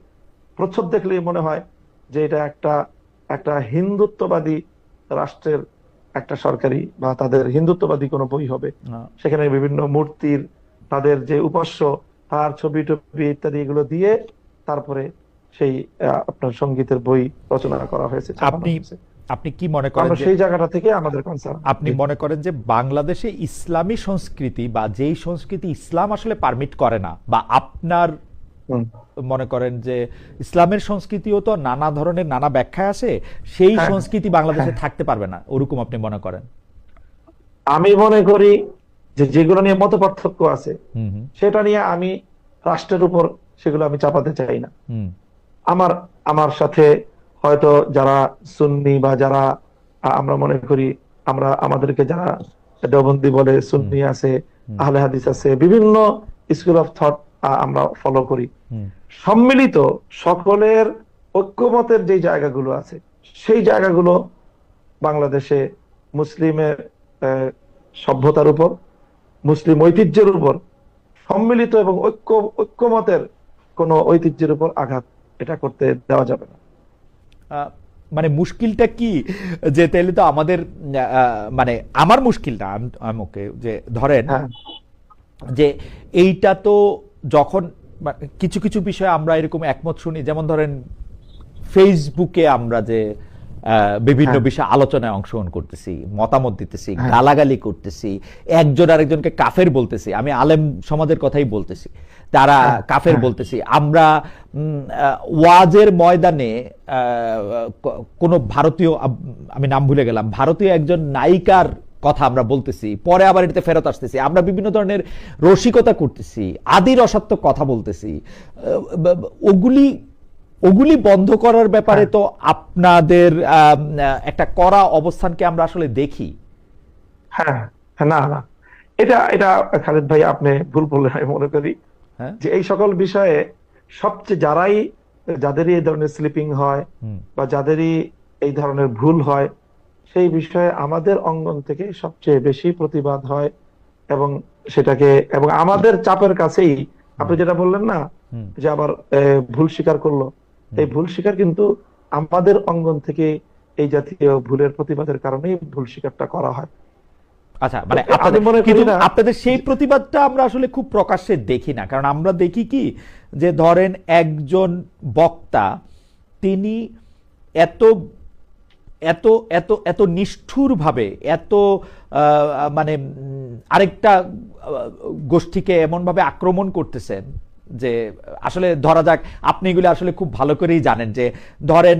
প্রচ্ছদ দেখলেই মনে হয় যে এটা একটা একটা হিন্দুত্ববাদী রাষ্ট্রের একটা সরকারি বা তাদের হিন্দুত্ববাদী কোনো বই হবে।
আহ,
সেখানে বিভিন্ন মূর্তির, তাদের যে উপাস্য, তার ছবি টবি ইত্যাদি এগুলো দিয়ে তারপরে সেই আপনার সঙ্গীতের বই রচনা করা হয়েছে, ছাপানো
আপনি
হয়েছে।
আপনি কি মনে করেন
আমরা
যে
সেই জায়গাটা থেকে আমাদের কনসার্ন।
আপনি মনে করেন যে বাংলাদেশে ইসলামী সংস্কৃতি বা যেই সংস্কৃতি ইসলাম আসলে পারমিট করে না, বা আপনার মনে করেন যে ইসলামের সংস্কৃতিও তো নানা ধরনের নানা ব্যাখ্যায় আছে, সেই
হ্যাঁ,
সংস্কৃতি বাংলাদেশে
হ্যাঁ,
থাকতে পারবে না, ওরকম আপনি মনে করেন?
আমি মনে করি যে যেগুলো নিয়ে মত পার্থক্য আছে
হুম হুম
সেটা নিয়ে আমি রাষ্ট্রের উপর সেগুলো আমি চাপাতে চাই না।
হুম
আমার আমার সাথে হয়তো যারা সুন্নি বা যারা আমরা মনে করি, আমরা আমাদেরকে যারা দেওবন্দি বলে,
হুম
সুন্নি আছে,
হুম
আহলে হাদিস আছে, বিভিন্ন স্কুল অফ থট আমরা ফলো করি।
হুম
সম্মিলিত সকলের ঐক্যমতের যে জায়গাগুলো আছে সেই জায়গাগুলো বাংলাদেশে মুসলিমের আহ, সভ্যতার উপর, মুসলিম ঐতিহ্যের উপর, সম্মিলিত এবং ঐক্যমতের কোন ঐতিহ্যের উপর আঘাত এটা করতে দেওয়া যাবে না।
আহ, মানে মুশকিলটা কি, যে তাহলে তো আমাদের মানে আমার মুশকিলটা ওকে যে ধরেন
হ্যাঁ,
যে এইটা তো যখন কিছু কিছু বিষয়ে আমরা এরকম একমত শুনি, যেমন ধরেন ফেসবুকে আমরা যে বিভিন্ন
হ্যাঁ,
বিষয়ে আলোচনায় অংশগ্রহণ করতেছি, মতামত দিতেছি,
হ্যাঁ,
গালাগালি করতেছি, একজন আরেকজনকে কাফের বলতেছি, আমি আলেম সমাজের কথাই বলতেছি, তারা
হ্যাঁ,
কাফের
হ্যাঁ,
বলতেছি আমরা। ওয়াজের ময়দানে কোন ভারতীয়, আমি নাম ভুলে গেলাম, ভারতীয় একজন নায়িকার কথা আমরা বলতেছি, পরে আবার এটাতে ফেরত আসতেছি, আমরা বিভিন্ন ধরনের রসিকতা করতেছি, আদি রসাত্মক কথা বলতেছি। ওগুলি ওগুলি বন্ধ করার ব্যাপারে
হ্যাঁ,
তো আপনাদের একটা কড়া অবস্থানকে আমরা আসলে দেখি।
হ্যাঁ, হ্যাঁ, না না, এটা এটা খালিদ ভাই আপনি ভুল বললেন আমি মনে করি।
হ্যাঁ
যে এই সকল বিষয়ে সবচেয়ে যাদেরই এই ধরনের স্লিপিং হয়
হুম
বা যাদেরই এই ধরনের ভুল হয়, সেই বিষয়ে আমাদের অঙ্গন থেকে সবচেয়ে বেশি প্রতিবাদ হয়। এবং সেটাকে, এবং আমাদের চাপের কাছেই
হুম
আপনি যেটা বললেন না
হুম
যে আবার ভুল স্বীকার করলো,
হুম।
এই ভুল স্বীকার কিন্তু আমাদের অঙ্গন থেকে এই জাতীয় ভুলের প্রতিবাদের কারণেই ভুল স্বীকারটা করা হয়।
আচ্ছা,
তো
মানে
আমি
আপনাদের
মনে করি
কিন্তু
না।
আপনাদের সেই প্রতিবাদটা আমরা আসলে খুব প্রকাশ্যে দেখি না, কারণ আমরা দেখি কি, যে ধরেন একজন বক্তা, তিনি এত এত এত এত নিষ্ঠুরভাবে, এত মানে আরেকটা গোষ্ঠীকে এমনভাবে আক্রমণ করতেছেন যে আসলে ধরা যাক, আপনি এগুলো আসলে খুব ভালো করেই জানেন যে ধরেন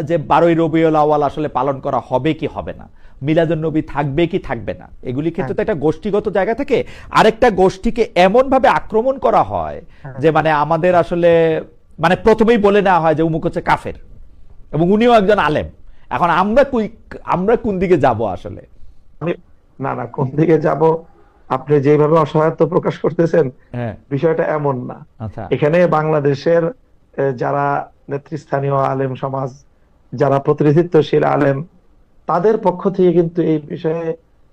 যে 12ই রবিউল আউয়াল আসলে পালন করা হবে কি হবে না, মিলাদুন্নবী থাকবে কি থাকবে না, এগুলি ক্ষেত্রে
হ্যাঁ,
তো একটা গোষ্ঠীগত জায়গা থেকে আরেকটা গোষ্ঠীকে এমন ভাবে আক্রমণ করা হয়
হ্যাঁ,
যে মানে আমাদের আসলে মানে প্রথমেই বলে নেওয়া হয় যে উমুক হচ্ছে কাফের, এবং উনিও একজন আলেম। এখন আমরা কোন দিকে যাব আসলে?
আমি, না না, কোন দিকে যাব, আপনি যেভাবে অসহায়ত্ব প্রকাশ করতেছেন
হ্যাঁ,
বিষয়টা এমন না।
আচ্ছা,
এখানে বাংলাদেশের যারা নেতৃস্থানীয় আলেম সমাজ, যারা প্রতিনিধিত্বশীল আলেম, তাদের পক্ষ থেকে কিন্তু এই বিষয়ে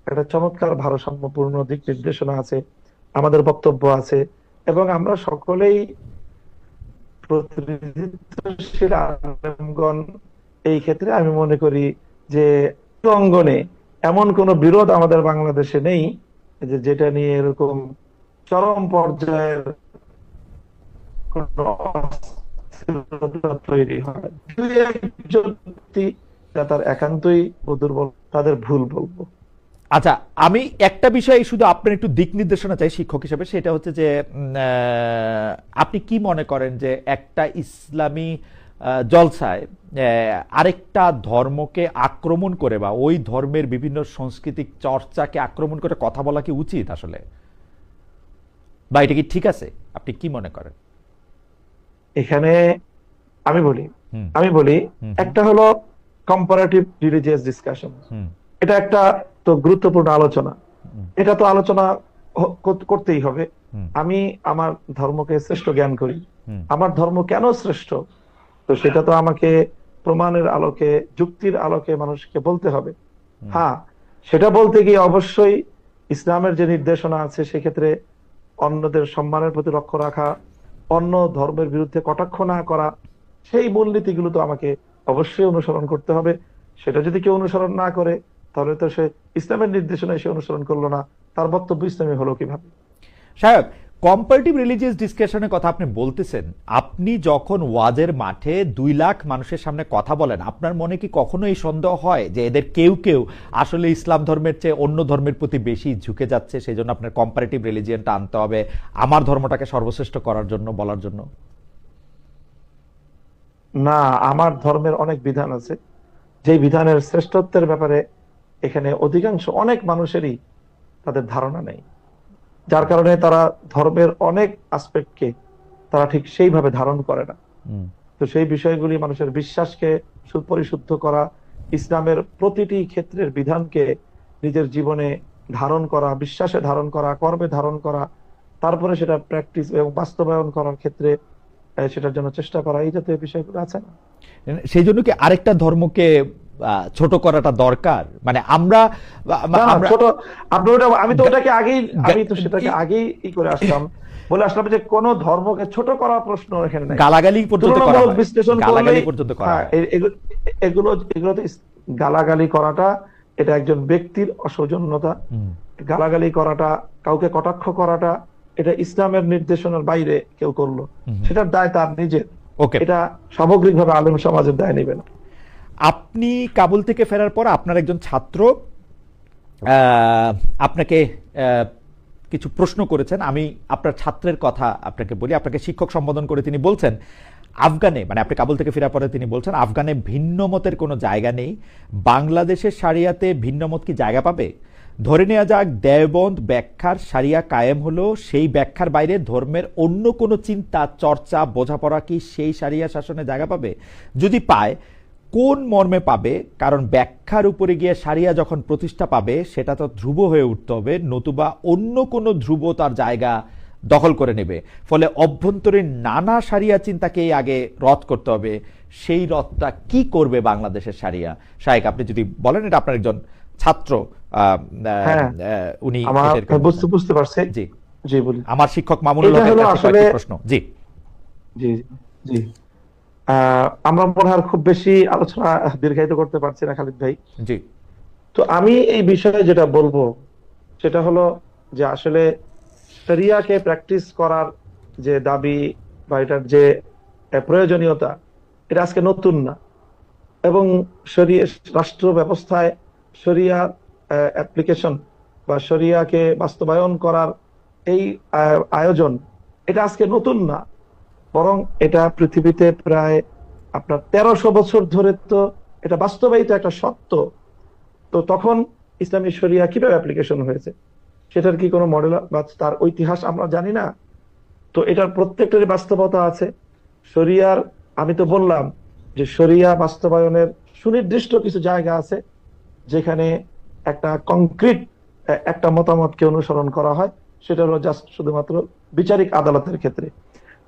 একটা চমৎকার ভারসাম্যপূর্ণ দিক নির্দেশনা আছে, আমাদের বক্তব্য আছে। এবং আমরা সকলেই প্রতিনিধিত্বশীল আলেমগণ এই ক্ষেত্রে আমি মনে করি যে অঙ্গনে এমন কোন বিরোধ আমাদের বাংলাদেশে নেই যে যেটা নিয়ে এরকম চরম পর্যায়ের কোন অস্থিরতা তৈরি হয়। দুই একজন ব্যক্তি যারা তার একান্তই দুর্বল, তাদের ভুল বলবো।
আচ্ছা, আমি একটা বিষয় শুধু আপনার একটু দিক নির্দেশনা চাই শিক্ষক হিসেবে, সেটা হচ্ছে যে আপনি কি মনে করেন যে একটা ইসলামী জলসায় আরেকটা ধর্মকে আক্রমণ করে বা ওই ধর্মের বিভিন্ন সাংস্কৃতিক চর্চাকে আক্রমণ করে কথা বলা কি উচিত আসলে, বা এটা কি ঠিক আছে? আপনি কি মনে করেন?
এখানে আমি বলি
হুম
আমি বলি
হুম
একটা হলো কম্পারেটিভ রিলিজিয়াস ডিসকাশন,
হুম
এটা একটা তো গুরুত্বপূর্ণ আলোচনা। এটা তো আলোচনা করতেই হবে।
হুম,
আমি আমার ধর্মকে শ্রেষ্ঠ জ্ঞান করি।
হুম,
আমার ধর্ম কেন শ্রেষ্ঠ, তো সেটা তো আমাকে প্রমাণের আলোকে, যুক্তির আলোকে মানুষকে বলতে হবে।
হুম।
হ্যাঁ, সেটা বলতে গিয়ে অবশ্যই ইসলামের যে নির্দেশনা আছে সেক্ষেত্রে অন্যদের সম্মানের প্রতি লক্ষ্য রাখা, অন্য ধর্মের বিরুদ্ধে কটাক্ষ না করা, সেই মূলনীতিগুলো তো আমাকে অবশ্যই অনুসরণ করতে হবে। সেটা যদি কেউ অনুসরণ না করে, তাহলে তো সে ইসলামের নির্দেশনায় সে অনুসরণ করলো না, তার বক্তব্য ইসলামী হলো কিভাবে?
সাহেব, কম্পারেটিভ রিলিজিয়াস ডিসকাশনের কথা আপনি বলতেছেন, আপনি যখন ওয়াজের মাঠে 2 লাখ মানুষের সামনে কথা বলেন, আপনার মনে কি কখনো এই সন্দেহ হয় যে এদের কেউ কেউ আসলে ইসলাম ধর্মের চেয়ে অন্য ধর্মের প্রতি বেশি ঝুঁকে যাচ্ছে, সেই জন্য আপনার কম্পারেটিভ রিলিজিয়ানটা আনতে হবে আমার ধর্মটাকে সর্বশ্রেষ্ঠ করার জন্য, বলার জন্য?
না, আমার ধর্মের অনেক বিধান আছে, যেই বিধানের শ্রেষ্ঠত্বের ব্যাপারে এখানে অধিকাংশ অনেক মানুষেরই তাদের ধারণা নেই, যার কারণে তারা ধর্মের অনেক আসপেক্টকে তারা ঠিক সেইভাবে ধারণ করে না।
হুম,
তো সেই বিষয়গুলি মানুষের বিশ্বাসকে সুপরিশুদ্ধ করা, ইসলামের প্রতিটি ক্ষেত্রের বিধানকে নিজের জীবনে ধারণ করা, বিশ্বাসে ধারণ করা, কর্মে ধারণ করা, তারপরে সেটা প্র্যাকটিস এবং বাস্তবায়ন করার ক্ষেত্রে সেটার জন্য চেষ্টা করা, এই জাতীয় বিষয়গুলো আছে না?
সেই জন্য কি আরেকটা ধর্মকে ছোট করাটা দরকার? মানে আমরা
না না,
আমরা
ছোট, আপনি ওটা, আমি তো ওটাকে আগেই, আমি তো সেটাকে
ই-
আগেই করে আসলাম, বলে আসলাম যে কোন ধর্মকে ছোট করার প্রশ্ন এখানে নাই।
গালাগালি পর্যন্ত করা
তুলনামূলক
হয়,
বিশ্লেষণ
গালাগালি
করলেই,
পর্যন্ত করা
হ্যাঁ,
হয়।
এগুলো এগুলো তো গালাগালি করাটা, এটা একজন ব্যক্তির অসৌজন্যতা।
হুম,
গালাগালি করাটা, কাউকে কটাক্ষ করাটা, এটা ইসলামের নির্দেশনার বাইরে কেউ করলো,
হুম।
সেটার দায় তার নিজের।
ওকে,
এটা সামগ্রিকভাবে আলেম সমাজের দায় নেবে না।
আপনি কাবুল থেকে ফেরার পর আপনার একজন ছাত্র আপনাকে কিছু প্রশ্ন করেছেন। আমি আপনার ছাত্রের কথা আপনাকে বলি। আপনাকে শিক্ষক সম্বোধন করে তিনি বলছেন, আফগানে, মানে আপনি কাবুল থেকে ফেরার পরে তিনি বলছেন, আফগানে ভিন্ন মতের কোনো জায়গা নেই, বাংলাদেশের শারিয়াতে ভিন্ন মত কি জায়গা পাবে? ধরে নেওয়া যাক দেওবন্দ ব্যাখ্যার শারিয়া কায়েম হলো, সেই ব্যাখ্যার বাইরে ধর্মের অন্য কোনো চিন্তা, চর্চা, বোঝাপড়া কি সেই শারিয়া শাসনে জায়গা পাবে? যদি পায়, কোন মর্মে পাবে? কারণ ব্যাখ্যার উপরে গিয়ে শারিয়া যখন প্রতিষ্ঠা পাবে, সেটা তো ধ্রুব হয়ে উঠতে হবে, নতুবা অন্য কোনো ধ্রুব তার জায়গা দখল করে নেবে। ফলে অভ্যন্তরীণ নানা শারিয়া চিন্তাকেই আগে রদ করতে হবে। সেই রদটা কি করবে বাংলাদেশের শারিয়া? শাহেক, আপনি যদি বলেন, এটা আপনার একজন ছাত্র,
হ্যাঁ,
উনি
আমার
এটা এরকম বলছেন।
বুঝতে পারছি।
জি,
জি, বলি।
আমার শিক্ষক মামুনুল
এটা
হকের
হলো
কাছে
আসলে,
কয়েকটি প্রশ্ন। জি,
জি, জি, আমরা মনে হয় খুব বেশি আলোচনা দীর্ঘায়িত করতে পারছি না, খালিদ ভাই।
জি,
তো আমি এই বিষয়ে যেটা বলবো সেটা হলো যে আসলে শরিয়াকে প্র্যাকটিস করার যে দাবি বা এটার যে প্রয়োজনীয়তা, এটা আজকে নতুন না। এবং শরিয়া, রাষ্ট্র ব্যবস্থায় শরিয়া অ্যাপ্লিকেশন বা শরিয়াকে বাস্তবায়ন করার এই আয়োজন, এটা আজকে নতুন না, বরং এটা পৃথিবীতে প্রায় আপনার 1300 বছর ধরে তো এটা বাস্তবায়িত একটা সত্য। তো তখন ইসলামী শরিয়া কিভাবে অ্যাপ্লিকেশন হয়েছে, সেটার কি কোনো মডেল বা তার ইতিহাস আমরা জানি না? তো এটার প্রত্যেকটারই বাস্তবতা আছে। শরিয়ার, আমি তো বললাম যে শরিয়া বাস্তবায়নের সুনির্দিষ্ট কিছু জায়গা আছে যেখানে একটা কংক্রিট একটা মতামতকে অনুসরণ করা হয়, সেটা হলো জাস্ট শুধুমাত্র বিচারিক আদালতের ক্ষেত্রে।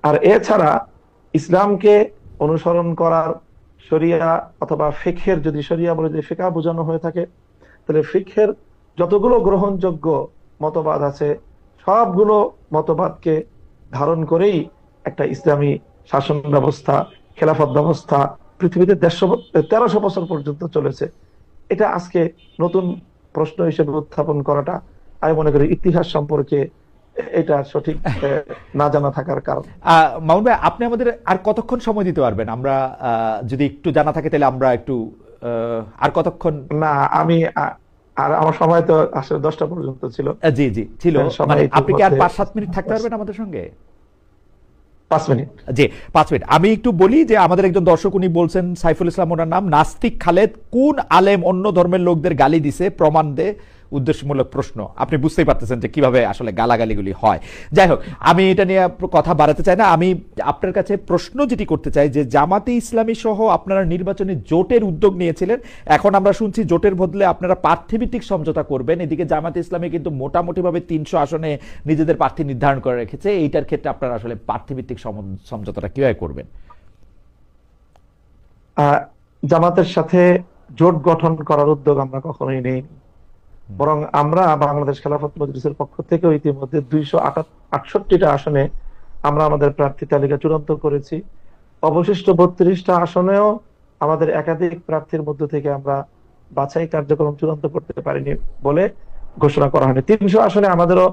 আর এছাড়া ইসলামকে অনুসরণ করার শরিয়া অথবা ফিকহের, যদি শরিয়া বলে যে ফিকহ বোঝানো হয়ে থাকে, তাহলে ফিকহের যতগুলো গ্রহণযোগ্য মতবাদ আছে, সবগুলো মতবাদকে ধারণ করেই একটা ইসলামী শাসন ব্যবস্থা, খেলাফত ব্যবস্থা পৃথিবীতে 1300 বছর পর্যন্ত চলেছে। এটা আজকে নতুন প্রশ্ন হিসেবে উত্থাপন করাটা, আমি মনে করি ইতিহাস সম্পর্কে এটা সঠিক না জানা থাকার কারণ।
মামুন ভাই, আপনি আমাদের আর কতক্ষণ সময় দিতে পারবেন? আমরা যদি একটু জানা থাকে তাহলে আমরা একটু আর কতক্ষণ?
না, আমি আর আমার সময় তো আসলে 10টা পর্যন্ত ছিল।
জি, জি, ছিল।
সময়
মানে আপনি কি আর
ইতিমধ্যে
5-7 মিনিট থাকতে পারবেন আমাদের সঙ্গে?
5 মিনিট।
জি, 5 মিনিট। আমি একটু বলি যে আমাদের একজন দর্শক, উনি বলছেন, সাইফুল ইসলাম ওনার নাম, নাস্তিক খালেদ কোন আলেম অন্য ধর্মের লোকদের গালি দিছে প্রমাণ দে, উদ্দেশ্যমূলক প্রশ্ন, আপনি বুঝতেই পারতেছেন যে কিভাবে আসলে গালাগালিগুলি হয়। যাই হোক, আমি এটা নিয়ে কথা বাড়াতে চাই না। আমি আপনার কাছে প্রশ্ন যেটি করতে চাই যে জামাতে ইসলামী সহ আপনারা নির্বাচনী জোটের উদ্যোগ নিয়েছিলেন, এখন আমরা শুনছি জোটের বদলে আপনারা প্রার্থীভিত্তিক সমঝোতা করবেন। এদিকে জামাতে ইসলামী কিন্তু মোটামুটিভাবে 300 আসনে নিজেদের প্রার্থী নির্ধারণ করে রেখেছে। এইটার ক্ষেত্রে আপনারা আসলে প্রার্থীভিত্তিক সমঝোতাটা কিভাবে করবেন?
জামাতের সাথে জোট গঠন করার উদ্যোগ আমরা কখনোই নেই, বরং আমরা বাংলাদেশ খেলাফত মজলিসের পক্ষ থেকে ইতিমধ্যে 268টা আসনে আমরা আমাদের প্রার্থী তালিকা চূড়ান্ত করেছি। অবশিষ্ট 32টা আসনেও আমাদের একাধিক প্রার্থীর মধ্য থেকে আমরা বাছাই কার্যক্রম চূড়ান্ত করতে পারিনি বলে ঘোষণা করা হয়নি। 300 আসনে আমাদেরও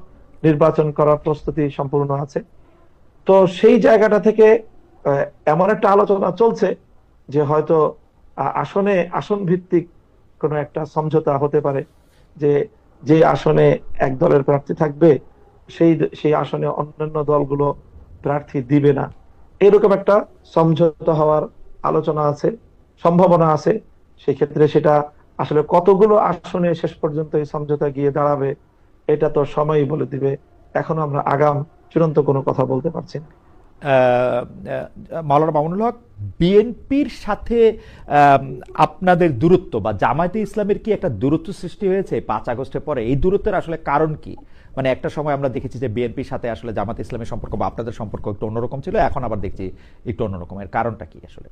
নির্বাচন করার প্রস্তুতি সম্পূর্ণ আছে। তো সেই জায়গাটা থেকে এমন একটা আলোচনা চলছে যে হয়তো আসন ভিত্তিক কোনো একটা সমঝোতা হতে পারে, যে যে আসনে এক দলের প্রার্থী থাকবে সেই সেই আসনে অন্যান্য দলগুলো প্রার্থী দিবে না, এরকম একটা সমঝোতা হওয়ার আলোচনা আছে, সম্ভাবনা আছে। সেক্ষেত্রে সেটা আসলে কতগুলো আসনে শেষ পর্যন্ত এই সমঝোতা গিয়ে দাঁড়াবে এটা তো সময়ই বলে দিবে। এখনো আমরা আগাম চূড়ান্ত কোনো কথা বলতে পারছি না।
মাওলানা মামুনুল হক, বিএনপির সাথে আপনাদের দূরত্ব বা জামায়াতে ইসলামের কি একটা দূরত্ব সৃষ্টি হয়েছে 5 আগস্টের পরে? এই দূরত্বের আসলে কারণ কি? মানে একটা সময় আমরা দেখেছি যে বিএনপির সাথে আসলে জামায়াতে ইসলামের সম্পর্ক বা আপনাদের সম্পর্ক একটু অন্যরকম ছিল, এখন আবার দেখছি একটু অন্যরকম। এর কারণটা কি আসলে?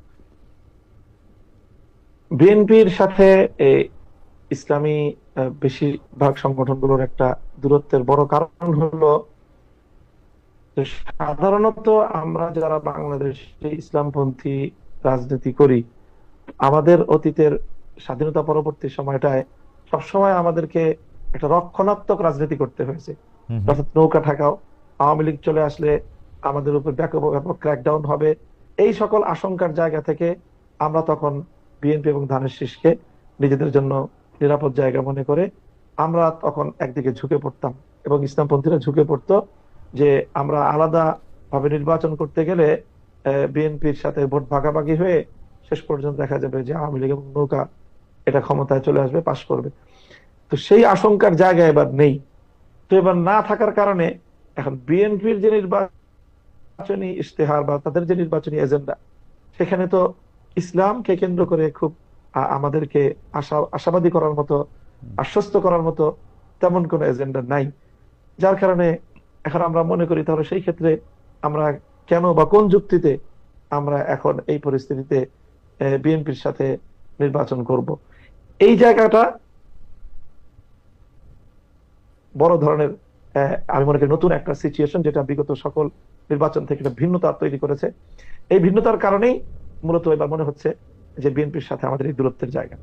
বিএনপির সাথে ইসলামী বেশিরভাগ সংগঠনগুলোর একটা দূরত্বের বড় কারণ হলো যে সাধারণত আমরা যারা বাংলাদেশে ইসলামপন্থী রাজনীতি করি, আমাদের অতীতের স্বাধীনতা পরবর্তী সময়টায় সবসময় আমাদেরকে একটা রক্ষণাত্মক রাজনীতি করতে হয়েছে। অর্থাৎ নৌকা ঠেকাও, আওয়ামী লীগ চলে আসলে আমাদের উপর ব্যাপক ব্যাপক ক্র্যাকডাউন হবে, এই সকল আশঙ্কার জায়গা থেকে আমরা তখন বিএনপি এবং ধানের শীষকে নিজেদের জন্য নিরাপদ জায়গা মনে করে আমরা তখন একদিকে ঝুঁকে পড়তাম এবং ইসলামপন্থীরা ঝুঁকে পড়তো যে আমরা আলাদা ভাবে নির্বাচন করতে গেলে বিএনপির সাথে ভোট ভাগাভাগি হয়ে শেষ পর্যন্ত দেখা যাবে যে আওয়ামী লীগ এবং নৌকা এটা ক্ষমতায় চলে আসবে, পাশ করবে। তো সেই আশঙ্কার জায়গা এবার নেই। তো এবার না থাকার কারণে এখন বিএনপির যে নির্বাচনী ইশতেহার বা তাদের যে নির্বাচনী এজেন্ডা, সেখানে তো ইসলামকে কেন্দ্র করে খুব আমাদেরকে আশাবাদী করার মতো, আশ্বস্ত করার মতো তেমন কোনো এজেন্ডা নাই। যার কারণে এখন আমরা মনে করি তাহলে সেই ক্ষেত্রে আমরা কেন বা কোন যুক্তিতে আমরা এখন এই পরিস্থিতিতে বিএনপির সাথে নির্বাচন করব। এই জায়গাটা বড় ধরনের আমি মনে করি নতুন একটা সিচুয়েশন, যেটা বিগত সকল নির্বাচন থেকে একটা ভিন্নতা তৈরি করেছে। এই ভিন্নতার কারণেই মূলত এবার মনে হচ্ছে যে বিএনপির সাথে আমাদের এই দূরত্বের জায়গা।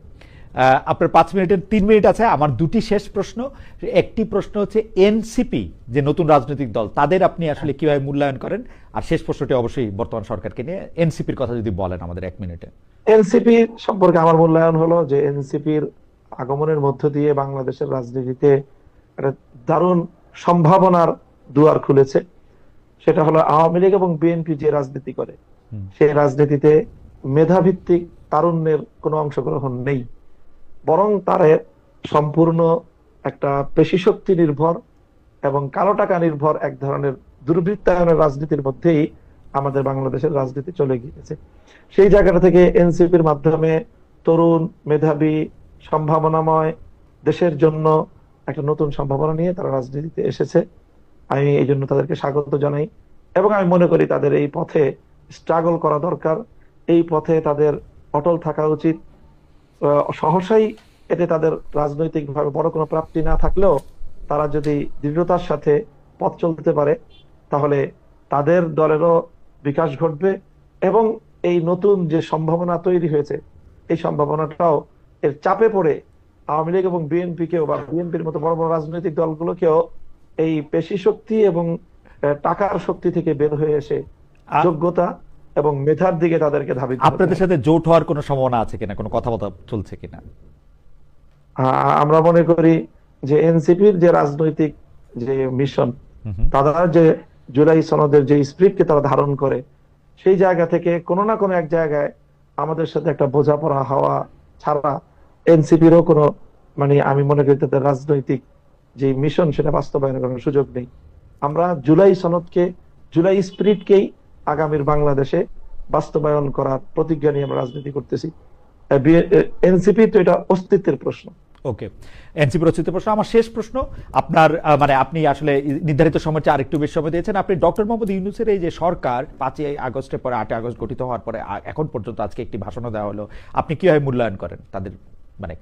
আপনার 5 মিনিটের 3 মিনিট আছে। আমার দুটি শেষ প্রশ্ন। একটি প্রশ্ন হচ্ছে এনসিপি যে নতুন রাজনৈতিক দল, তাদের আপনি আসলে কিভাবে মূল্যায়ন করেন? আর শেষ প্রশ্নটি অবশ্যই বর্তমান সরকারকে নিয়ে, এনসিপির কথা যদি বলেন আমাদের 1 মিনিটে।
এনসিপি সম্পর্কে আমার মূল্যায়ন হলো যে এনসিপির আগমনের মধ্য দিয়ে বাংলাদেশের রাজনীতিতে একটা দারুণ সম্ভাবনার দুয়ার খুলেছে। সেটা হলো আওয়ামী লীগ এবং বিএনপি যে রাজনীতি করে সেই রাজনীতিতে মেধাভিত্তিক তারুণ্যের কোনো অংশগ্রহণ নেই, বরং তার সম্পূর্ণ একটা পেশিশক্তি নির্ভর এবং কালো টাকা নির্ভর এক ধরনের দুর্বৃত্তায়নের রাজনীতির মধ্যেই আমাদের বাংলাদেশের রাজনীতি চলে গিয়েছে। সেই জায়গাটা থেকে এনসিপির মাধ্যমে তরুণ, মেধাবী, সম্ভাবনাময় দেশের জন্য একটা নতুন সম্ভাবনা নিয়ে তারা রাজনীতিতে এসেছে। আমি এই জন্য তাদেরকে স্বাগত জানাই এবং আমি মনে করি তাদের এই পথে স্ট্রাগল করা দরকার, এই পথে তাদের অটল থাকা উচিত। সহসাই এতে তাদের রাজনৈতিক ভাবে বড় কোনো প্রাপ্তি না থাকলেও তারা যদি দৃঢ়তার সাথে পথ চলতে পারে তাহলে তাদের দলেরও বিকাশ ঘটবে এবং এই নতুন যে সম্ভাবনা তৈরি হয়েছে এই সম্ভাবনাটাও এর চাপে পড়ে আওয়ামী লীগ এবং বিএনপি কেও বা বিএনপির মতো বড় বড় রাজনৈতিক দলগুলোকেও এই পেশি শক্তি এবং টাকার শক্তি থেকে বের হয়ে এসে যোগ্যতা এবং মেধার দিকে তাদেরকে ধাবিত।
আপনাদের সাথে জোট হওয়ার কোনো সম্ভাবনা আছে কিনা, কোনো কথাবার্তা চলছে কিনা?
আমরা মনে করি যে এনসিপির যে রাজনৈতিক যে মিশন, তারা যে জুলাই সনদের যে স্পিরিটকে তারা ধারণ করে, সেই জায়গা থেকে কোনো না কোনো এক জায়গায় আমাদের সাথে একটা বোঝাপড়া হওয়া ছাড়া এনসিপিরও কোনো মানে আমি মনে করি তাদের রাজনৈতিক যে মিশন সেটা বাস্তবায়নের কোনো সুযোগ নেই। আমরা জুলাই স্পিরিটকেই আগামীর বাংলাদেশে বাস্তবায়ন করার প্রতিজ্ঞা নিয়ে আমরা রাজনীতি করতেছি। এনসিপি তো এটা অস্তিত্বের প্রশ্ন।
ওকে, এনসিপির অস্তিত্বের প্রশ্ন। আমার শেষ প্রশ্ন, আপনার মানে আপনি আসলে নির্ধারিত সময়ের চেয়ে আরেকটু বেশি সময় দিয়েছেন। আপনি ডক্টর মোহাম্মদ ইউনূসের এই যে সরকার 5ই আগস্টের পরে 8ই আগস্ট গঠিত হওয়ার পরে এখন পর্যন্ত আজকে একটি ভাষণও দেওয়া হলো, আপনি কিভাবে মূল্যায়ন করেন তাদের, মানে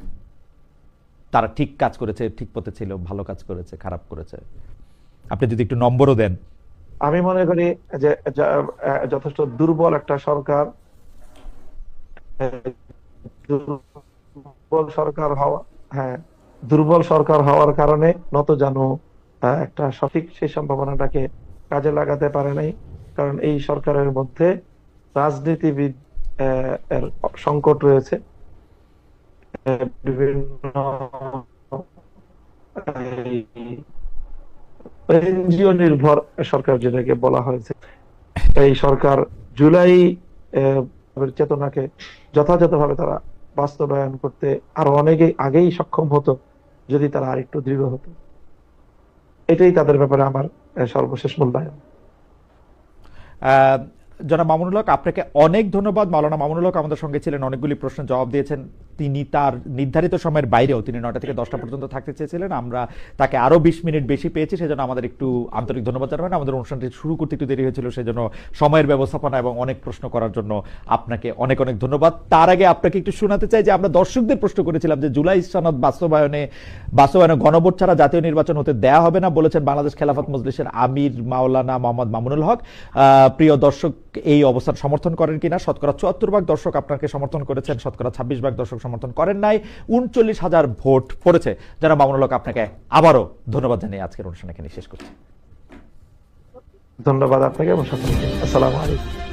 তারা ঠিক কাজ করেছে, ঠিক পথে ছিল, ভালো কাজ করেছে, খারাপ করেছে? আপনি যদি একটু নম্বরও দেন।
আমি মনে করি যে যথেষ্ট দুর্বল একটা সরকার, দুর্বল সরকার হওয়া, হ্যাঁ, দুর্বল সরকার হওয়ার কারণে নতজানু একটা সঠিক সেই সম্ভাবনাটাকে কাজে লাগাতে পারে নাই। কারণ এই সরকারের মধ্যে রাজনীতিবিদ এর সংকট রয়েছে। বিভিন্ন এনজিও নির্ভর সরকার যেটাকে বলা হয়েছে, এই সরকার জুলাই চেতনাকে যথাযথভাবে তারা বাস্তবায়ন করতে আরো অনেকেই আগেই সক্ষম হতো যদি তারা আরেকটু দৃঢ় হতো। এটাই তাদের ব্যাপারে আমার সর্বশেষ মূল্যায়ন।
জনাব মামুনুল হক, আপনাকে অনেক ধন্যবাদ। মাওলানা মামুনুল হক আমাদের সঙ্গে ছিলেন, অনেকগুলি প্রশ্নের জবাব দিয়েছেন। তিনি তার নির্ধারিত সময়ের বাইরেও তিনি 9টা থেকে 10টা পর্যন্ত থাকতে চেয়েছিলেন, আমরা তাকে আরো 20 মিনিট বেশি পেয়েছি, সেজন্য আমাদের একটু আন্তরিক ধন্যবাদ জানাবেন। আমাদের অনুষ্ঠানটি শুরু করতে একটু দেরি হয়েছিল, সেজন্য সময়ের ব্যবস্থাপনা এবং অনেক প্রশ্ন করার জন্য আপনাকে অনেক অনেক ধন্যবাদ। তার আগে আপনাকে একটু শোনাতে চাই যে আমরা দর্শকদের প্রশ্ন করেছিলাম যে জুলাই সনদ বাস্তবায়নে গণভোট ছাড়া জাতীয় নির্বাচন হতে দেয়া হবে না, বলেছেন বাংলাদেশ খেলাফত মজলিসের আমির মাওলানা মোহাম্মদ মামুনুল হক। প্রিয় দর্শক, এই অবস্থান সমর্থন করেন কিনা? শতকরা 74% দর্শক আপনাকে সমর্থন করেছেন, শতকরা 26% দর্শক সমর্থন করেন নাই। 39,000 ভোট পড়েছে। যারা মামুনুল হক, আপনাকে আবারও ধন্যবাদ জানিয়ে আজকের অনুষ্ঠান এখানে শেষ করছি।
ধন্যবাদ আপনাকে এবং সকলকে। আসসালামু আলাইকুম।